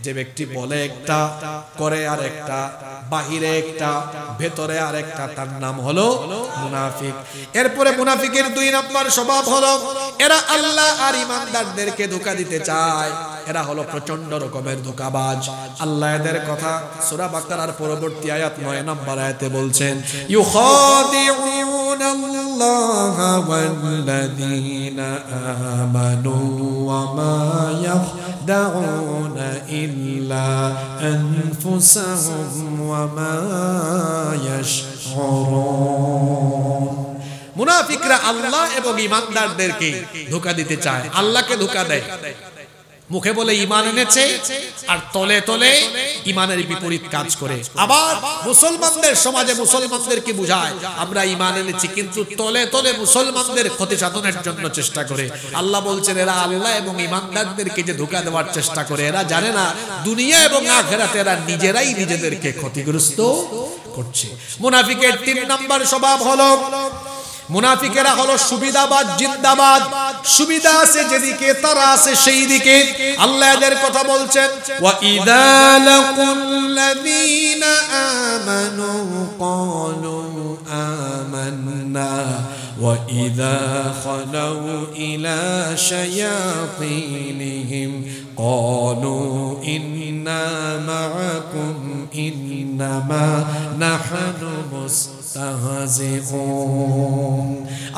যে ব্যক্তি বলে একটা করে আরেকটা, বাহিরে একটা ভেতরে আরেকটা, তার নাম হলো মুনাফিক। এরপরে মুনাফিকের 2 নম্বর স্বভাব হলো এরা আল্লাহ আর ঈমানদারদেরকে ধোঁকা দিতে চায়। এরা হলো প্রচন্ড রকমের ধোঁকাবাজ। আল্লাহ এদের কথা সূরা বাকারার পরবর্তী আয়াত 9 নম্বর আয়াতে বলছেন, ইউখাদিউনাল্লাহা ওয়াল্লাযীনা আমানু ওয়া মা ইয়াখদাউনা ইল্লা আনফুসাহুম ওয়া মা ইয়াশউরুন। মুনাফিকরা আল্লাহ এবং ঈমানদারদেরকে ধোঁকা দিতে চায়, আল্লাহকে ধোঁকা দেয়। মুখে বলে ঈমান এনেছে আর তলে তলে ঈমানের বিপরীত কাজ করে। আবার মুসলমানদের সমাজে মুসলমানদেরকে বুঝায় আমরা ঈমান এনেছি, কিন্তু তলে তলে মুসলমানদের ক্ষতি সাধনের জন্য চেষ্টা করে। আল্লাহ বলছেন এরা আল্লাহ এবং ঈমানদারদেরকে যে ধোঁকা দেওয়ার চেষ্টা করে, এরা জানে না দুনিয়া এবং আখিরাতে এরা নিজেরাই নিজেদেরকে ক্ষতিগ্রস্ত করছে। মুনাফিকের 3 নম্বর স্বভাব হলো, মুনাফিকেরা হলো সুবিধাবাদ, জিন্দাবাদ। সুবিধা আছে যেদিকে তারা আছে সেই দিকে। আল্লাহ এদের কথা বলছেন, ওয়া ইযা লাকুল্লাযীনা আমানু ক্বালু আমান্না ওয়া ইযা খালাউ ইলা শায়াতিনহিম ক্বালু ইন্না মাআকুম ইন্নামা নাহনু মুস্তাহজিউন।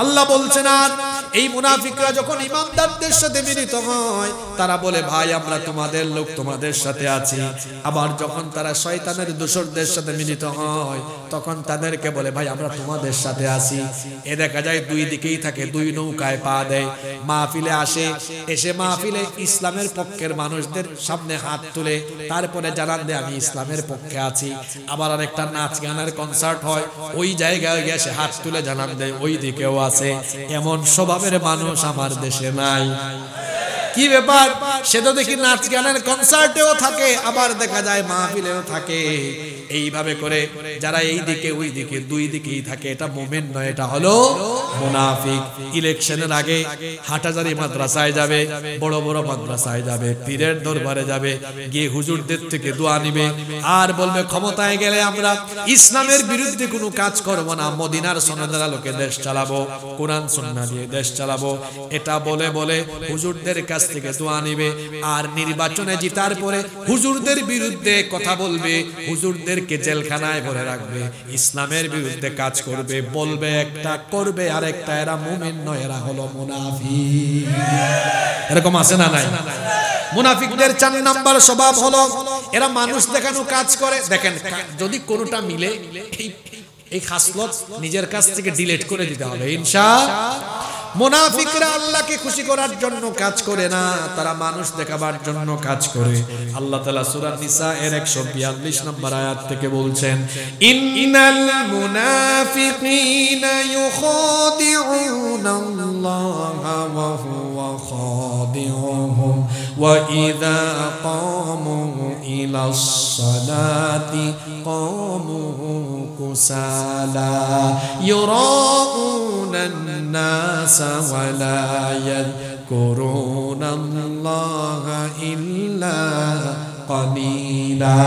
আল্লাহ বলছেন আর এই মুনাফিকরা যখন ঈমানদারদের সাথে মিলিত হয় তারা বলে ভাই আমরা তোমাদের লোক, তোমাদের সাথে আছি। আবার যখন তারা শয়তানের দোসরদের সাথে মিলিত হয় তখন তাদেরকে বলে ভাই আমরা তোমাদের সাথে আছি। এ দেখা যায় 2 দিকেই থাকে, 2 নৌকায় পা দেয়। মাহফিলে আসে, এসে মাহফিলে ইসলামের পক্ষের মানুষদের সামনে হাত তুলে তারপরে জানান দেয় আমি ইসলামের পক্ষে আছি। আবার আরেকটা নাচ গানের কনসার্ট হয়, ওই জায়গায় গিয়ে হাত তুলে জানান দেয় ওই দিকেও আছে। এমন স্বভাবের মানুষ আমার দেশে নাই। কি ব্যাপার? সে তো দেখি নাচ গানের কনসার্টেও থাকে, আবার দেখা যায় মাহফিলেও থাকে। এইভাবে করে যারা এই দিকে ওই দিকে 2 দিকেই থাকে, এটা মুমিন নয়, এটা হলো মুনাফিক। ইলেকশনের আগে হাটহাজারী মাদ্রাসায় যাবে, বড় বড় মাদ্রাসায় যাবে, পীরের দরবারে যাবে, গিয়ে হুজুরদের থেকে দোয়া নিবে আর বলবে ক্ষমতায় গেলে আমরা ইসলামের বিরুদ্ধে কোনো কাজ করব না, মদিনার সনদের আলোকে দেশ চালাবো, কোরআন সুন্নাহ দিয়ে দেশ চালাবো। এটা বলে বলে হুজুরদের কাছ থেকে দোয়া নিবে আর নির্বাচনে জিতার পরে হুজুরদের বিরুদ্ধে কথা বলবে, হুজুরদেরকে জেলখানায় ভরে রাখবে, ইসলামের বিরুদ্ধে কাজ করবে, বলবে একটা করবে আরেকটা। এরা মুমিন নয়, এরা হলো মুনাফিক। এরকম আছে না নাই? মুনাফিকদের 4 নম্বর স্বভাব হলো এরা মানুষ দেখানো কাজ করে। দেখেন যদি কোনোটা মিলে এই খাসলত নিজের কাছ থেকে ডিলিট করে দিতে হবে ইনশাআল্লাহ। মুনাফিকরা আল্লাহকে খুশি করার জন্য কাজ করে না, তারা মানুষ দেখাবার জন্য কাজ করে। আল্লাহ তাআলা সূরা নিসা এর 142 নম্বর আয়াত থেকে বলছেন, ইন্নাল মুনাফিকিনা ইউখাদিউনাল্লাহা ওয়া হুয়া খাদিউহুম ওয়া ইযা ক্বামু ইলাস সালাতি ক্বামু কুসালা ইউরাউনান নাস ولا يذكرون الله إلا قليلا।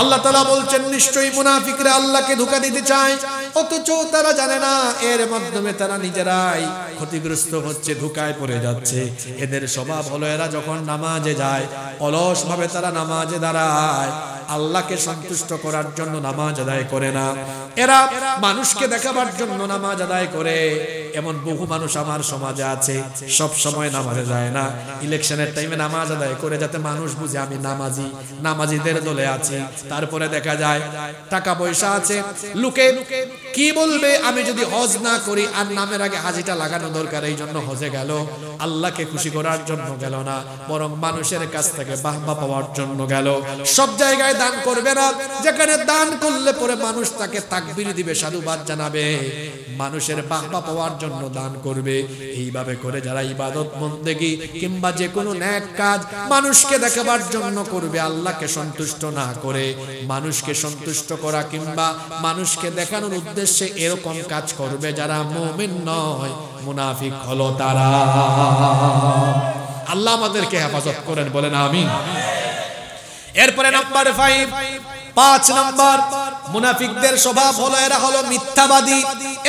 আল্লাহ তাআলা বলছেন নিশ্চয়ই মুনাফিকরা আল্লাহকে ধোঁকা দিতে চায়, অথচ তারা জানে না এর মাধ্যমে তারা নিজেরাই ক্ষতিগ্রস্ত হচ্ছে, ধোঁকায় পড়ে যাচ্ছে। এদের স্বভাব হলো এরা যখন নামাজে যায় অলস ভাবে তারা নামাজে দাঁড়ায়, আল্লাহকে সন্তুষ্ট করার জন্য নামাজ আদায় করে না। এরা মানুষকে দেখাবার জন্য নামাজ আদায় করে। এমন বহু মানুষ আমার সমাজে আছে সব সময় নামাজে যায় না, ইলেকশনের টাইমে নামাজ আদায় করে যাতে মানুষ বুঝে আমি নামাজি, নামাজিদের দলে আছি। তারপরে দেখা যায় টাকা পয়সা আছে, লোকে কি বলবে আমি যদি হজ না করি, আর নামের আগে হাজিটা লাগানো দরকার, এই জন্য হজে গেল, আল্লাহকে খুশি করার জন্য গেল না, বরং মানুষের কাছ থেকে বাহবা পাওয়ার জন্য গেল। সব জায়গায় দান করবে না, যেখানে দান করলে পরে মানুষ তাকে তাকবীর দিবে, সাধুবাদ জানাবে, মানুষের বাহবা পাওয়ার জন্য দান করবে। এইভাবে করে যারা ইবাদত বন্দেগী কিংবা যে কোনো নেক কাজ মানুষকে দেখাবার জন্য করবে, আল্লাহকে সন্তুষ্ট না করে মানুষকে সন্তুষ্ট করা কিংবা মানুষকে দেখানোর উদ্দেশ্যে এরকম কাজ করবে, যারা মুমিন নয়, মুনাফিক হলো তারা। আল্লাহ আমাদেরকে হেফাজত করেন, বলেন আমিন। এরপরে নাম্বার 5 নাম্বার মুনাফিকদের স্বভাব হলো এরা হলো মিথ্যাবাদী।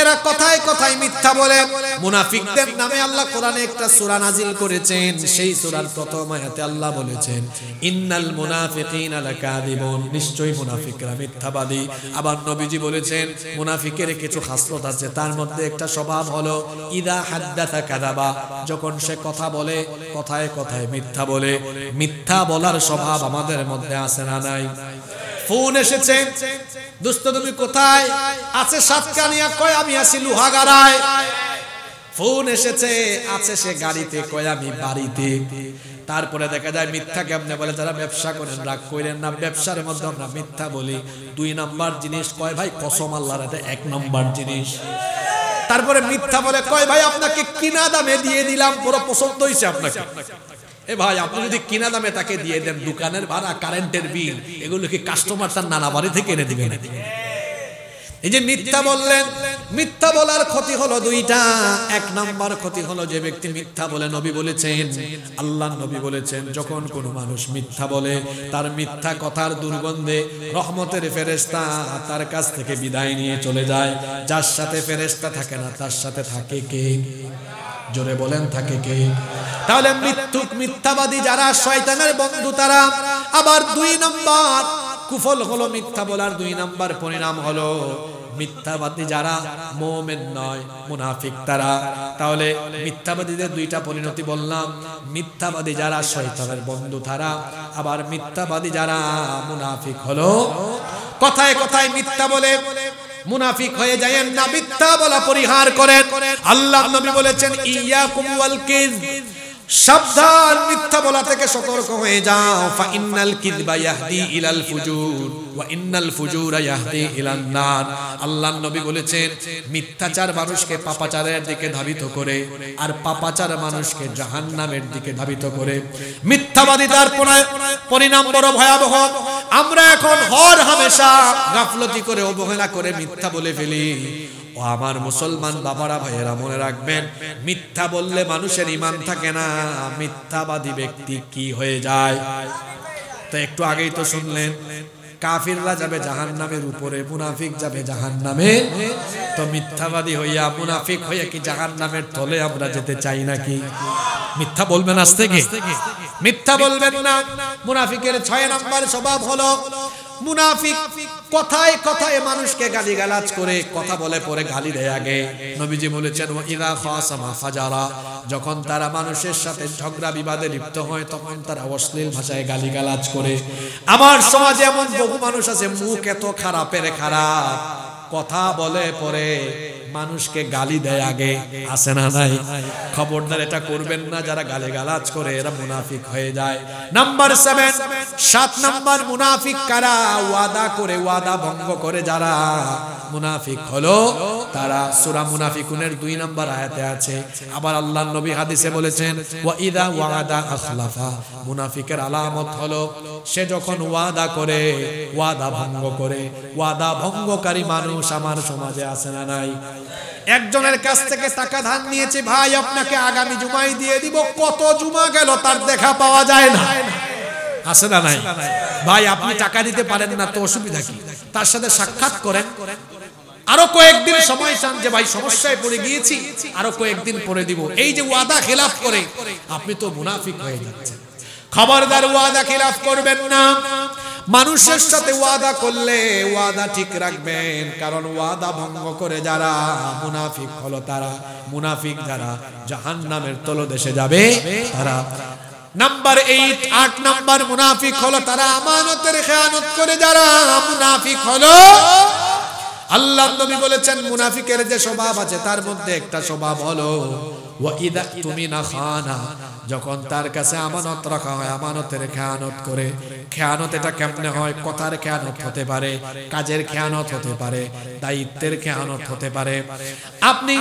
এরা কথায় কথায় মিথ্যা বলে। মুনাফিকদের নামে আল্লাহ কোরআনে একটা সূরা নাজিল করেছেন। সেই সূরার প্রথম আয়াতে আল্লাহ বলেছেন ইন্নাল মুনাফিকিনা লাকাযিবুন, নিশ্চয়ই মুনাফিকরা মিথ্যাবাদী। আবার নবীজি বলেছেন মুনাফিকের কিছু খাসলত আছে, তার মধ্যে একটা স্বভাব হলো ইদা হাদ্দাথা কাযাবা, যখন সে কথা বলে কথায় কথায় মিথ্যা বলে। মিথ্যা বলার স্বভাব আমাদের মধ্যে আছে না নাই? ফোন এসেছে, দোস্ত তুমি কোথায়? আছে সাতকানিয়া, কয় আমি আছি লোহাগাড়ায়। ফোন এসেছে, আছে সে গাড়িতে, কয় আমি বাড়িতে। তারপরে দেখা যায় মিথ্যা কেমনে বলে, যারা ব্যবসা করেন রাগ করেন না, ব্যবসার মধ্যে আমরা মিথ্যা বলি। 2 নাম্বার জিনিস, কয় ভাই কসম আল্লাহর, এটা 1 নাম্বার জিনিস। তারপরে মিথ্যা বলে, কয় ভাই আপনাকে কিনা দামে দিয়ে দিলাম, পুরো পছন্দ হয়েছে আপনাকে। এ ভাই আপনি যদি কিনা দামে তাকে দিয়ে দেন, দোকানের ভাড়া, কারেন্টের বিল, এগুলো কি কাস্টমার তার নানা বাড়ি থেকে এনে দিবেন? এই যে মিথ্যা বললেন, মিথ্যা বলার ক্ষতি হলো 2টা। 1 নাম্বার ক্ষতি হলো যে ব্যক্তি মিথ্যা বলে, নবী বলেছেন, আল্লাহর নবী বলেছেন, যখন কোনো মানুষ মিথ্যা বলে তার মিথ্যা কথার দুর্গন্ধে রহমতের ফেরেশতা তার কাছ থেকে বিদায় নিয়ে চলে যায়। যার সাথে ফেরেশতা থাকে না, তার সাথে থাকে কে? জোরে বলেন, থাকে কে? তাহলে মিথ্যাবাদী যারা শয়তানের বন্ধু তারা। আবার 2 নাম্বার কুফল হলো মিথ্যা বলার 2 নাম্বার পরিণাম হলো মিথ্যাবাদী যারা মুমিন নয়, মুনাফিক তারা। তাহলে মিথ্যাবাদীদের 2টা পরিণতি বললাম, মিথ্যাবাদী যারা শয়তানের বন্ধু তারা, আবার মিথ্যাবাদী যারা মুনাফিক হলো কথায় কথায় মিথ্যা বলে। মুনাফিক হয়ে যায়েন না, মিথ্যা বলা পরিহার করেন। আল্লাহ নবী বলেছেন ইয়াকুম ওয়াল কিযব, সাবধান মিথ্যা বলা থেকে সতর্ক হয়ে যাও। ফা ইন্নাল কিযবা ইয়াহদি ইলাল ফুজুর ওয়া ইন্নাল ফুজুরা ইয়াহদি ইলান নার। আল্লাহর নবী বলেছেন মিথ্যাচার মানুষকে পাপাচারের দিকে ধাবিত করে, আর পাপাচার মানুষকে জাহান্নামের দিকে ধাবিত করে। মিথ্যাবাদিতার পরিণাম বড় ভয়াবহ। আমরা এখন হর হামেশা গাফলতি করে, অবহেলা করে মিথ্যা বলে ফেলি। ও আমার মুসলমান বাবারা, ভাইয়েরা, মনে রাখবেন, মিথ্যা বললে মানুষের ঈমান থাকে না। মিথ্যাবাদী ব্যক্তি কি হয়ে যায়? তো একটু আগেই তো শুনলেন কাফিররা যাবে জাহান্নামের উপরে, মুনাফিক যাবে জাহান্নামে। তো মিথ্যাবাদী হইয়া, মুনাফিক হইয়া কি জাহান্নামের তলে আমরা যেতে চাই নাকি? মিথ্যা বলবেন আজ থেকে, মিথ্যা বলবেন না। মুনাফিকের 6 নাম্বার স্বভাব হলো মুনাফিক কথায় কথায় মানুষকে গালিগালাজ করে, কথা বলে পরে গালি দেয় আগে। নবীজি বলেছেন ওয়াইদা খাসামা ফাজারা, যখন তারা মানুষের সাথে ঝগড়া বিবাদে লিপ্ত হয় তখন তারা অশ্লীল ভাষায় গালিগালাজ করে। আমার সমাজে এমন বহু মানুষ আছে, মুখ এত খারাপের খারাপ, কথা বলে পরে মানুষকে গালি দেয় আগে। আছে না নাই? খবরদার এটা করবেন না। যারা গালিগালাজ করে এরা মুনাফিক হয়ে যায়। নাম্বার 7 নাম্বার মুনাফিক কারা? ওয়াদা করে, ওয়াদা ভঙ্গ করে যারা মুনাফিক হলো তারা। সূরা মুনাফিকুনের 2 নাম্বার আয়াতে আছে। আবার আল্লাহর নবী হাদিসে বলেছেন ওয়া ইদা ওয়াদা আখলাফা, মুনাফিকের আলামত হলো সে যখন ওয়াদা করে ওয়াদা ভঙ্গ করে। ওয়াদা ভঙ্গকারী মানুষ আমার সমাজে আছে না নাই? একজনের কাছ থেকে টাকা ধার নিয়েছে, ভাই আপনাকে আগামী জুমায় দিয়ে দিব। কত জুমা গেল তার দেখা পাওয়া যায় না। আছে না নাই? ভাই আপনি টাকা দিতে পারেন না, তো অসুবিধা কি? তার সাথে সাক্ষাৎ করেন, আরো কয়েকদিন সময় চান যে ভাই সমস্যায় পড়ে গিয়েছি, আরো কয়েকদিন পরে দিব। এই যে ওয়াদা খেলাফ করে, আপনি তো মুনাফিক হয়ে যাচ্ছেন। খবরদার ওয়াদা খেলাফ করবেন না। মানুষের সাথে ওয়াদা করলে ওয়াদা ঠিক রাখবেন, কারণ ওয়াদা ভঙ্গ করে যারা মুনাফিক হলো তারা। মুনাফিক যারা জাহান্নামের তলদেশে যাবে তারা। নাম্বার 8 নাম্বার মুনাফিক হলো তারা আমানতের খেয়ানত করে। যারা মুনাফিক হলো, আল্লাহ নবী বলেছেন মুনাফিকের যে স্বভাব আছে তার মধ্যে একটা স্বভাব হলো ওয়া ইদা তুমিনা খানা, যখন তার কাছে আমানত রাখা হয় আমানতের খেয়ানত করে। খেয়ানত এটা কেমনে হয়? কথার খেয়ানত হতে পারে, কাজের খেয়ানত হতে পারে, দায়িত্বের খেয়ানত হতে পারে। আপনি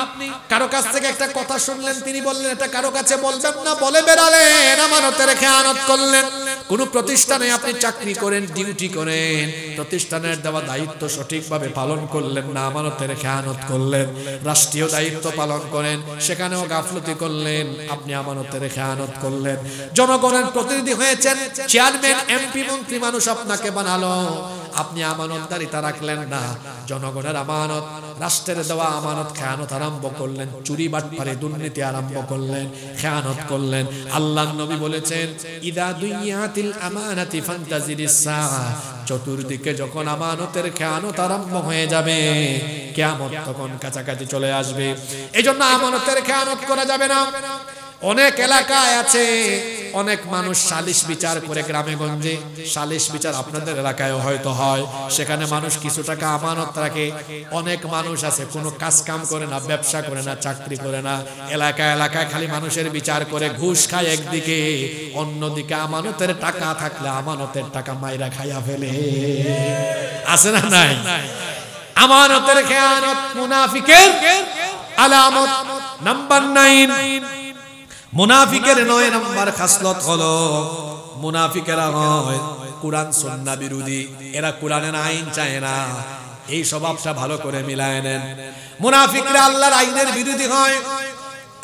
কারো কাছ থেকে একটা কথা শুনলেন, তিনি বললেন এটা কারো কাছে বলবেন না, বলে বেরালেন, আমানতের খেয়ানত করলেন। কোন প্রতিষ্ঠানে আপনি চাকরি করেন, ডিউটি করেন, প্রতিষ্ঠানের দেওয়া দায়িত্ব সঠিকভাবে পালন করলেন না, আমানতের খেয়ানত করলেন। রাষ্ট্রীয় দায়িত্ব পালন করেন, সেখানেও গাফলতি করলেন, আপনি আমানতের খেয়ানত করলেন। জনগণের প্রতিনিধি হয়েছেন, চেয়ারম্যান, এমপি, মন্ত্রী মানুষ আপনাকে বানালো, আপনি আমানতদারিতা রাখলেন না, জনগণের আমানত, রাষ্ট্রের দেওয়া আমানত খেয়ানত আরম্ভ করলেন, চুরি বাটপারি দুর্নীতি আরম্ভ করলেন, খেয়ানত করলেন। আল্লাহর নবী বলেছেন ইদা দুইয়াতিল আমানাতি ফান্তাজিরিস সাআ, চতুর্দিকে যখন আমানতের খেয়ানত আরম্ভ হয়ে যাবে, কিয়ামত তখন কাছাকাছি চলে আসবে। এজন্য আমানতের খেয়ানত করা যাবে না। অনেক এলাকায় আছে অনেক মানুষ সালিশ বিচার করে, গ্রামে গঞ্জে সালিশ বিচার আপনাদের এলাকায় হয়তো হয়, সেখানে মানুষ কিছু টাকা আমানত রাখে। অনেক মানুষ আছে কোনো কাজ কাম করে না, ব্যবসা করে না, চাকরি করে না, এলাকায় এলাকায় খালি মানুষের বিচার করে, ঘুষ খায় একদিকে, অন্যদিকে আমানতের টাকা থাকলে আমানতের টাকা মাইরা খাইয়া ফেলে। আছে না নাই? আমানতের খেয়ানত মুনাফিকের আলামত। নাম্বার 9, মুনাফিকের 9 নাম্বার খাসলত হলো মুনাফিকেরা হয় কুরআন সুন্নাহ বিরোধী। এরা কোরআনের আইন চায় না। এই স্বভাবটা ভালো করে মিলায় নেন। মুনাফিকরা আল্লাহর আইনের বিরোধী হয়।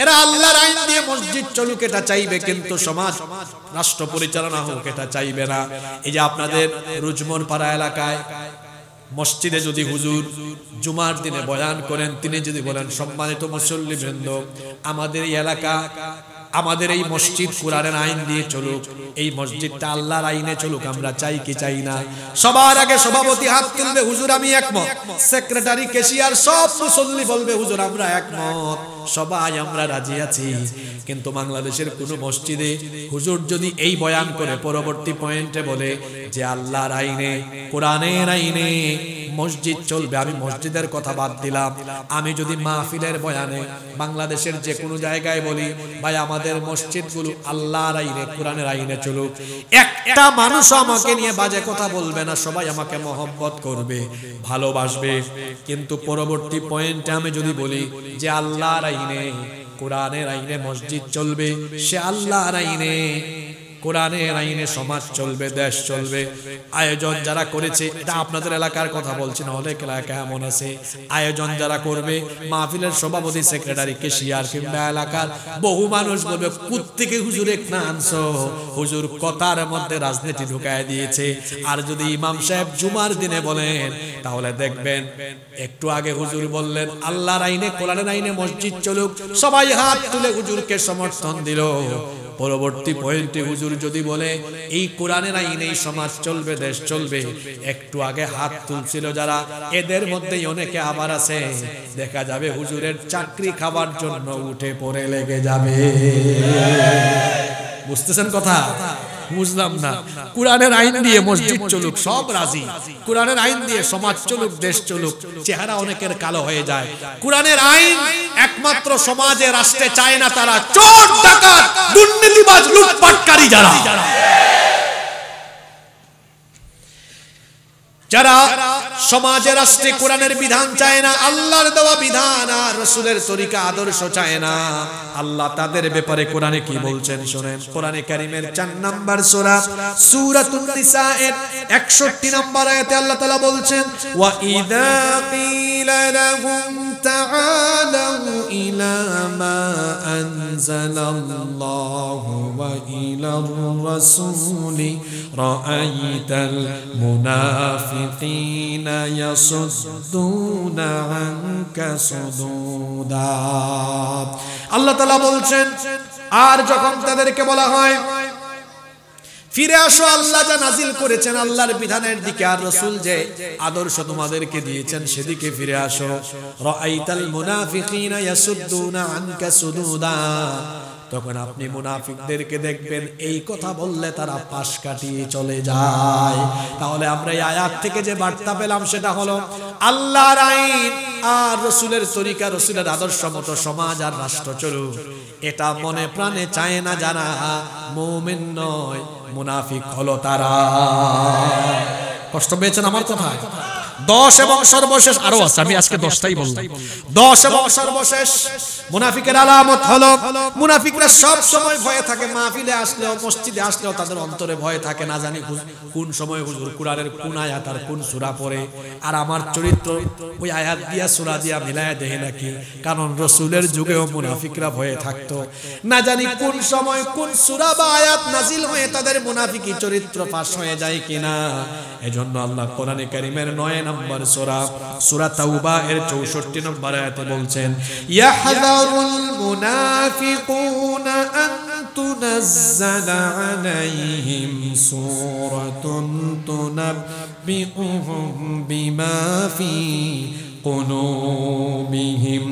এরা আল্লাহর আইন দিয়ে মসজিদ চলুক এটা চাইবে, কিন্তু সমাজ রাষ্ট্র পরিচালনা হোক এটা চাইবে না। এই যে আপনাদের রুজমন পাড়া এলাকায় মসজিদে যদি হুজুর জুমার দিনে বয়ান করেন, তিনি যদি বলেন সম্মানিত মুসল্লিবৃন্দ, আমাদের এই এলাকা, আমাদের এই মসজিদ কোরআনের আইন দিয়ে চলুক, এই মসজিদটা আল্লাহর আইনে চলুক, আমরা চাই কি চাই না? সবার আগে সভাপতি হাত তুলবে, হুজুর আমি একমত। সেক্রেটারি, ক্যাশিয়ার, সব মুসল্লি বলবে হুজুর আমরা একমত, সবাই আমরা রাজি আছি। কিন্তু বাংলাদেশের কোন মসজিদে হুজুর যদি এই বয়ান করে পরবর্তী পয়েন্টে বলে যে আল্লাহর আইনে, কোরআনের আইনে মসজিদ চলবে, আমি মসজিদের কথা বাদ দিলাম, আমি যদি মাহফিলের বয়ানে বাংলাদেশের যে কোনো জায়গায় বলি ভাই আমাদের মসজিদগুলো আল্লাহর আইনে, কোরআনের আইনে চলুক, একটা মানুষ আমাকে নিয়ে বাজে কথা বলবে না, সবাই আমাকে মহব্বত করবে, ভালোবাসবে। কিন্তু পরবর্তী পয়েন্টে আমি যদি বলি যে আল্লাহর আইনে, কোরআনের আইনে মসজিদ চলবে, সে আল্লাহর আইনে, কোরআনের আইনে সমাজ চলবে, দেশ চলবে। আয়োজন যারা করেছে, এটা আপনাদের এলাকার কথা বলছি না, অনেক এলাকায় এমন আছে, আয়োজন যারা করবে, মাহফিলের সভাপতি, সেক্রেটারি, ক্যাশিয়ার কিংবা এলাকার বহু মানুষ বলবে কোত্থেকে হুজুর এক না আনছো, হুজুর কথার মধ্যে রাজনীতি ঢুকায় দিয়েছে। আর যদি ইমাম সাহেব জুমার দিনে বলেন, তাহলে দেখবেন একটু আগে হুজুর বললেন আল্লাহর আইনে, কোরআনের আইনে মসজিদ চলুক, সবাই হাত তুলে হুজুরকে সমর্থন দিল। পরবর্তী পয়েন্টে হুজুর যদি বলে এই কোরআনের আইনেই সমাজ চলবে, দেশ চলবে, একটু আগে হাত তুলছিল যারা, এদের মধ্যেই অনেকে আবার আছে, দেখা যাবে হুজুরের চাকরি খাবার জন্য উঠে পড়ে লেগে যাবে। বুঝতেছেন কথা? বুঝলাম না। কোরআনের আইন দিয়ে মসজিদ চলুক, সব রাজি। কোরআনের আইন দিয়ে সমাজ চলুক, দেশ চলুক, চেহারা অনেকের কালো হয়ে যায়। কোরআনের আইন একমাত্র সমাজে, রাষ্ট্রে চায় না তারা, চোর, ডাকাত, দুর্নীতিবাজ, লুটপাটকারী যারা, যারা সমাজে, রাষ্ট্রে কোরআনের বিধান চায় না, আল্লাহর দেওয়া বিধান আর রাসূলের তরিকা আদর্শ চায় না, আল্লাহ তাদের ব্যাপারে কোরআনে কি বলছেন শুনেন। কোরআনে কারীমের 4 নম্বর সূরা সূরাতুন নিসা এর 61 নম্বর আয়াতে আল্লাহ তাআলা বলছেন ওয়া ইযা কিলা লাহুম তাআলাউ ইলা মা আনজালাল্লাহু ওয়া ইলার রাসূলি রাআইতাল মুনাফিকিনা ইয়াসুদ্দুনা আনকা সুদুদা। আল্লাহ তাআলা বলছেন, আর যখন তাদেরকে বলা হয় ফিরে আসো, আল্লাহ যা নাজিল করেছেন আল্লাহর বিধানের দিকে, আর রাসূল যে আদর্শ তোমাদেরকে দিয়েছেন সেদিকে ফিরে আসো, রাআইতাল মুনাফিকিনা ইয়াসুদ্দুনা আনকা সুদুদা, তখন আপনি মুনাফিকদেরকে দেখবেন এই কথা বললে তারা পাশ কাটিয়ে চলে যায়। তাহলে আমরা এই আয়াত থেকে যে বার্তা পেলাম সেটা হলো আল্লাহর আইন আর রাসূলের তরিকা, রাসূলের আদর্শ মতো সমাজ আর রাষ্ট্র চলুক, এটা মনে প্রাণে চায় না যারা মুমিন নয়, মুনাফিক হলো তারা। কষ্ট পেয়েছেন আমার কথায়? 10 এবং সর্বশেষ আরো আছে, আমি আজকে 10টাই বললাম। 10 এবং সর্বশেষ মুনাফিকের আলামত হলো মুনাফিকরা সব সময় ভয়ে থাকে। মাহফিলে আসলেও মসজিদে আসলেও তাদের অন্তরে ভয় থাকে, না জানি কোন সময় হুজুর কুরআনের কোন আয়াত আর কোন সূরা পড়ে আর আমার চরিত্র ওই আয়াত দিয়া সূরা দিয়া মিলায়া দেয় নাকি। কারণ রাসূলের যুগেও মুনাফিকরা ভয়ে থাকতো, না জানি কোন সময় কোন সূরা বা আয়াত নাজিল হয়ে তাদের মুনাফিকি চরিত্র ফাঁস হয়ে যায় কিনা। এজন্য আল্লাহ কোরআনে কারীমের 9 নম্বর সূরা তাওবা এর 64 নম্বর আয়াতে বলছেন, ইয়াহযারুল মুনাফিকুনা আন তুনাজ্জালা আলাইহিম সূরাতুন তুনাব্বিউহুম বিমা ফি قلوبهم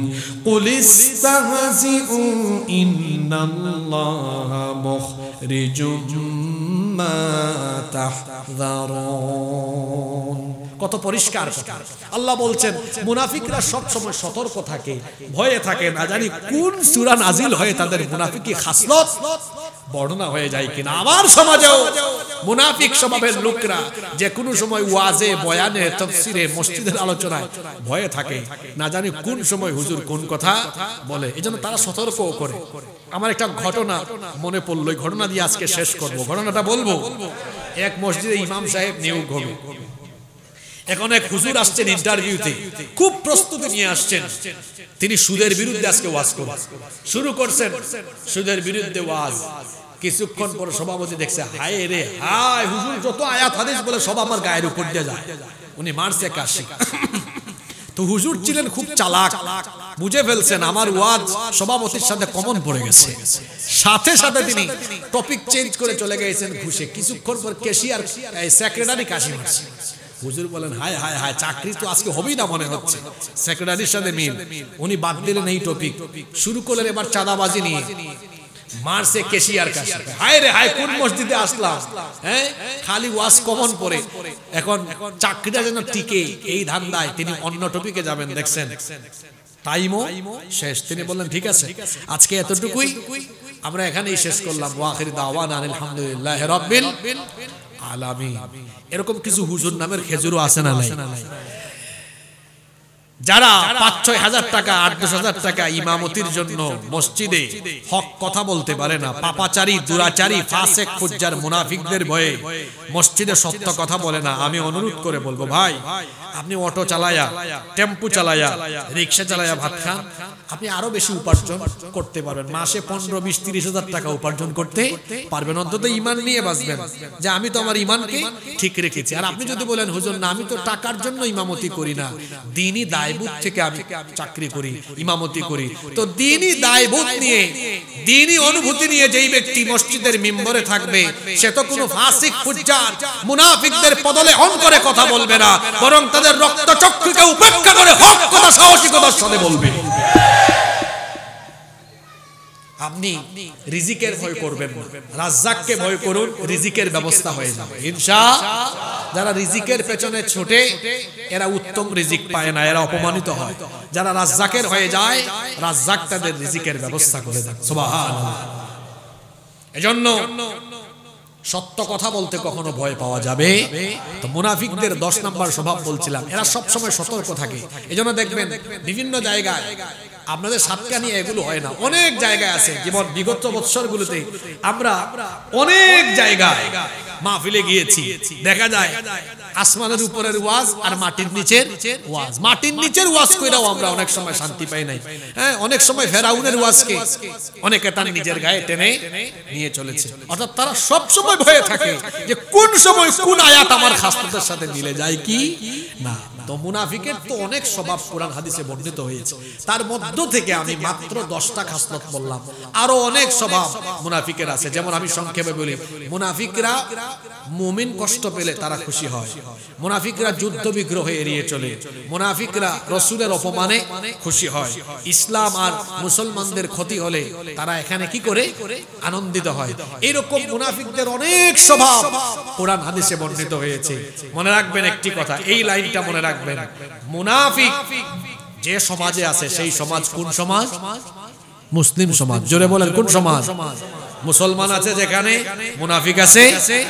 قل استهزئوا إن الله مخرج ما تحذرون। কত পরিষ্কার কথা। আল্লাহ বলছেন মুনাফিকরা সব সময় সতর্ক থাকে, ভয়ে থাকে, না জানি কোন সূরা নাজিল হয়ে তাদের মুনাফিকি খাসলত বর্ণনা হয়ে যায় কিনা। আমার সমাজেও মুনাফিক স্বভাবের লোকরা যে কোনো সময় ওয়াজে, বয়ানে, তাফসিরে, মসজিদের আলোচনায় ভয়ে থাকে, না জানি কোন সময় হুজুর কোন কথা বলে। এজন্য তারা সতর্কও করে। আমার একটা ঘটনা মনে পড়লো, এই ঘটনা দিয়ে আজকে শেষ করব। ঘটনাটা বলবো, এক মসজিদে ইমাম সাহেব নিয়োগ হবে। এখন এক হুজুর আসছেন ইন্টারভিউতে, খুব প্রস্তুতি নিয়ে আসছেন। তিনি সুদের বিরুদ্ধে আজকে ওয়াজ শুরু করছেন, সুদের বিরুদ্ধে ওয়াজ। কিছুক্ষণ পর সভাপতি দেখছে, হায় রে হায়, হুজুর যত আয়াত হাদিস বলে সব আমার গায়ের উপর দিয়ে যায়। উনি মারছে কাশি। তো হুজুর ছিলেন খুব চালাক, বুঝে ফেলছেন আমার ওয়াজ সভাপতির সাথে কমন পড়ে গেছে। সাথে সাথে তিনি টপিক চেঞ্জ করে চলে গেছেন ঘুষে। কিছুক্ষণ পর ক্যাশিয়ার সেক্রেটারি কাশি মারছে। হুজুর বলেন, হায় হায় হায়, চাকরি তো আজকে হবেই না মনে হচ্ছে। সেক্রেটারির সাথে মিল। উনি বাদ দিলেন এই টপিক, শুরু করলেন এবার চাঁদাবাজি নিয়ে। মারছে ক্যাশিয়ার কাছে। হায় রে হায়, কোন মসজিদে আসলাম, হ্যাঁ, খালি ওয়াজ কমন পড়ে। এখন চাকরিটা যেন টিকে এই ধান্দায় তিনি অন্য টপিকে যাবেন। দেখছেন টাইমও শেষ। তিনি বললেন, ঠিক আছে আজকে এতটুকুই, আমরা এখানেই শেষ করলাম। ওয়া আখির দাওয়ানা আলহামদুলিল্লাহি রাব্বিল আলামিন। এরকম কিছু হুজুর নামের খেজুরও আছে না নাই? যারা 5-6 হাজার টাকা, 8-10 হাজার টাকা ইমামতির জন্য মসজিদে হক কথা বলতে পারে না, পাপাচারী, দুরাচারী, ফাসেক, ফুজ্জার, মুনাফিকদের ভয়ে মসজিদে সত্য কথা বলে না। আমি অনুরোধ করে বলবো, ভাই আপনি অটো চালায়া, টেম্পু চালায়া, রিক্সা চালায়া ভাত খান, আপনি আরো বেশি উপার্জন করতে পারবেন। মাসে 15, 20, 30 হাজার টাকা উপার্জন করতে পারবেন। অন্তত ঈমান নিয়ে বাঁচবেন যে আমি তো আমার ঈমানকে ঠিক রেখেছি। আর আপনি যদি বলেন, হুজুর না, আমি তো টাকার জন্য ইমামতি করি না, দ্বীনি দায়বোধ থেকে আমি চাকরি করি, ইমামতি করি, তো দ্বীনি দায়বোধ নিয়ে, দ্বীনি অনুভূতি নিয়ে যেই ব্যক্তি মসজিদের মিম্বরে থাকবে, সে তো কোনো ফাসিক, ফুজ্জার, মুনাফিকদের পদলে অন করে কথা বলবে না, বরং তাদের রক্তচক্ষুকে উপেক্ষা করে হক কথা সাহসিকতার সাথে বলবে। আপনি রিজিকের ভয় করবেন না, রাজ্জাককে ভয় করুন, রিজিকের ব্যবস্থা হয়ে যাবে ইনশাআল্লাহ। যারা রিজিকের পেছনে ছোটে এরা উত্তম রিজিক পায় না, এরা অপমানিত হয়। যারা রাজ্জাকের হয়ে যায়, রাজ্জাক তাদের রিজিকের ব্যবস্থা করে দেন। সুবহানাল্লাহ। এজন্য সত্য কথা বলতে কখনো ভয় পাওয়া যাবে। তো মুনাফিকদের 10 নম্বর স্বভাব বলছিলাম, এরা সব সময় সতর্ক থাকে। এজন্য দেখবেন বিভিন্ন জায়গায়, আপনাদের সাতকানি এগুলো হয় না, অনেক জায়গায় আছে। যেমন বিগত বৎসরগুলোতে আমরা অনেক জায়গায় মাহফিলে গিয়েছি, দেখা যায় আসমানের উপরের ওয়াজ আর মাটির নিচের ওয়াজ। মাটির নিচের ওয়াজ কইরাও আমরা অনেক সময় শান্তি পাই নাই। হ্যাঁ, অনেক সময় ফেরাউনের ওয়াজকে অনেকে তার নিজের গায়ে টেনে নিয়ে চলেছে। অর্থাৎ তারা সব সময় ভয়ে থাকে যে কোন সময় কোন আয়াত আমার খাসলতের সাথে মিলে যায় কি না। তো মুনাফিকের তো অনেক স্বভাব কোরআন হাদিসে বর্ণিত হয়েছে, তার মধ্য থেকে আমি মাত্র 10টা খাসলত বললাম। আরো অনেক স্বভাব মুনাফিকের আছে। যেমন আমি সংক্ষেপে বলি, মুনাফিকরা মুমিন কষ্ট পেলে তারা খুশি হয়, মুনাফিকরা যুদ্ধ বিগ্রহে এড়িয়ে চলে, মুনাফিকরা রাসূলের অপমানে খুশি হয়, ইসলাম আর মুসলমানদের ক্ষতি হলে তারা এখানে কি করে আনন্দিত হয়। এরকম মুনাফিকদের অনেক স্বভাব কোরআন হাদিসে বর্ণিত হয়েছে। মনে রাখবেন একটি কথা, এই লাইনটা মনে রাখবেন, মুনাফিক যে সমাজে আছে সেই সমাজ কোন সমাজ? মুসলিম সমাজ। জোরে বলেন কোন সমাজ? মুসলমান আছে যেখানে মুনাফিক আছে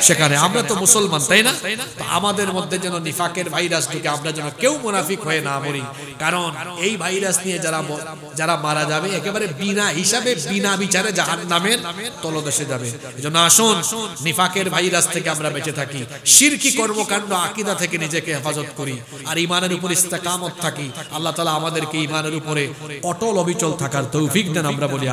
সেখানে। আমরা তো মুসলমান, তাই না? তো আমাদের মধ্যে যেন নিফাকের ভাইরাস ঢুকে আমরা যেন কেউ মুনাফিক হয়ে না মরি, কারণ এই ভাইরাস নিয়ে যারা মারা যাবে একেবারে বিনা হিসাবে বিনা বিচারে জাহান্নামের তলদেশে যাবে। এজন্য আসুন নিফাকের ভাইরাস থেকে আমরা বেঁচে থাকি, শিরকি কর্মকাণ্ড আকীদা থেকে নিজেকে হেফাজত করি, আর ঈমানের উপর ইস্তেকামত থাকি। আল্লাহ তাআলা আমাদেরকে ঈমানের উপরে অটল অবিচল থাকার তৌফিক দেন। আমরা বলি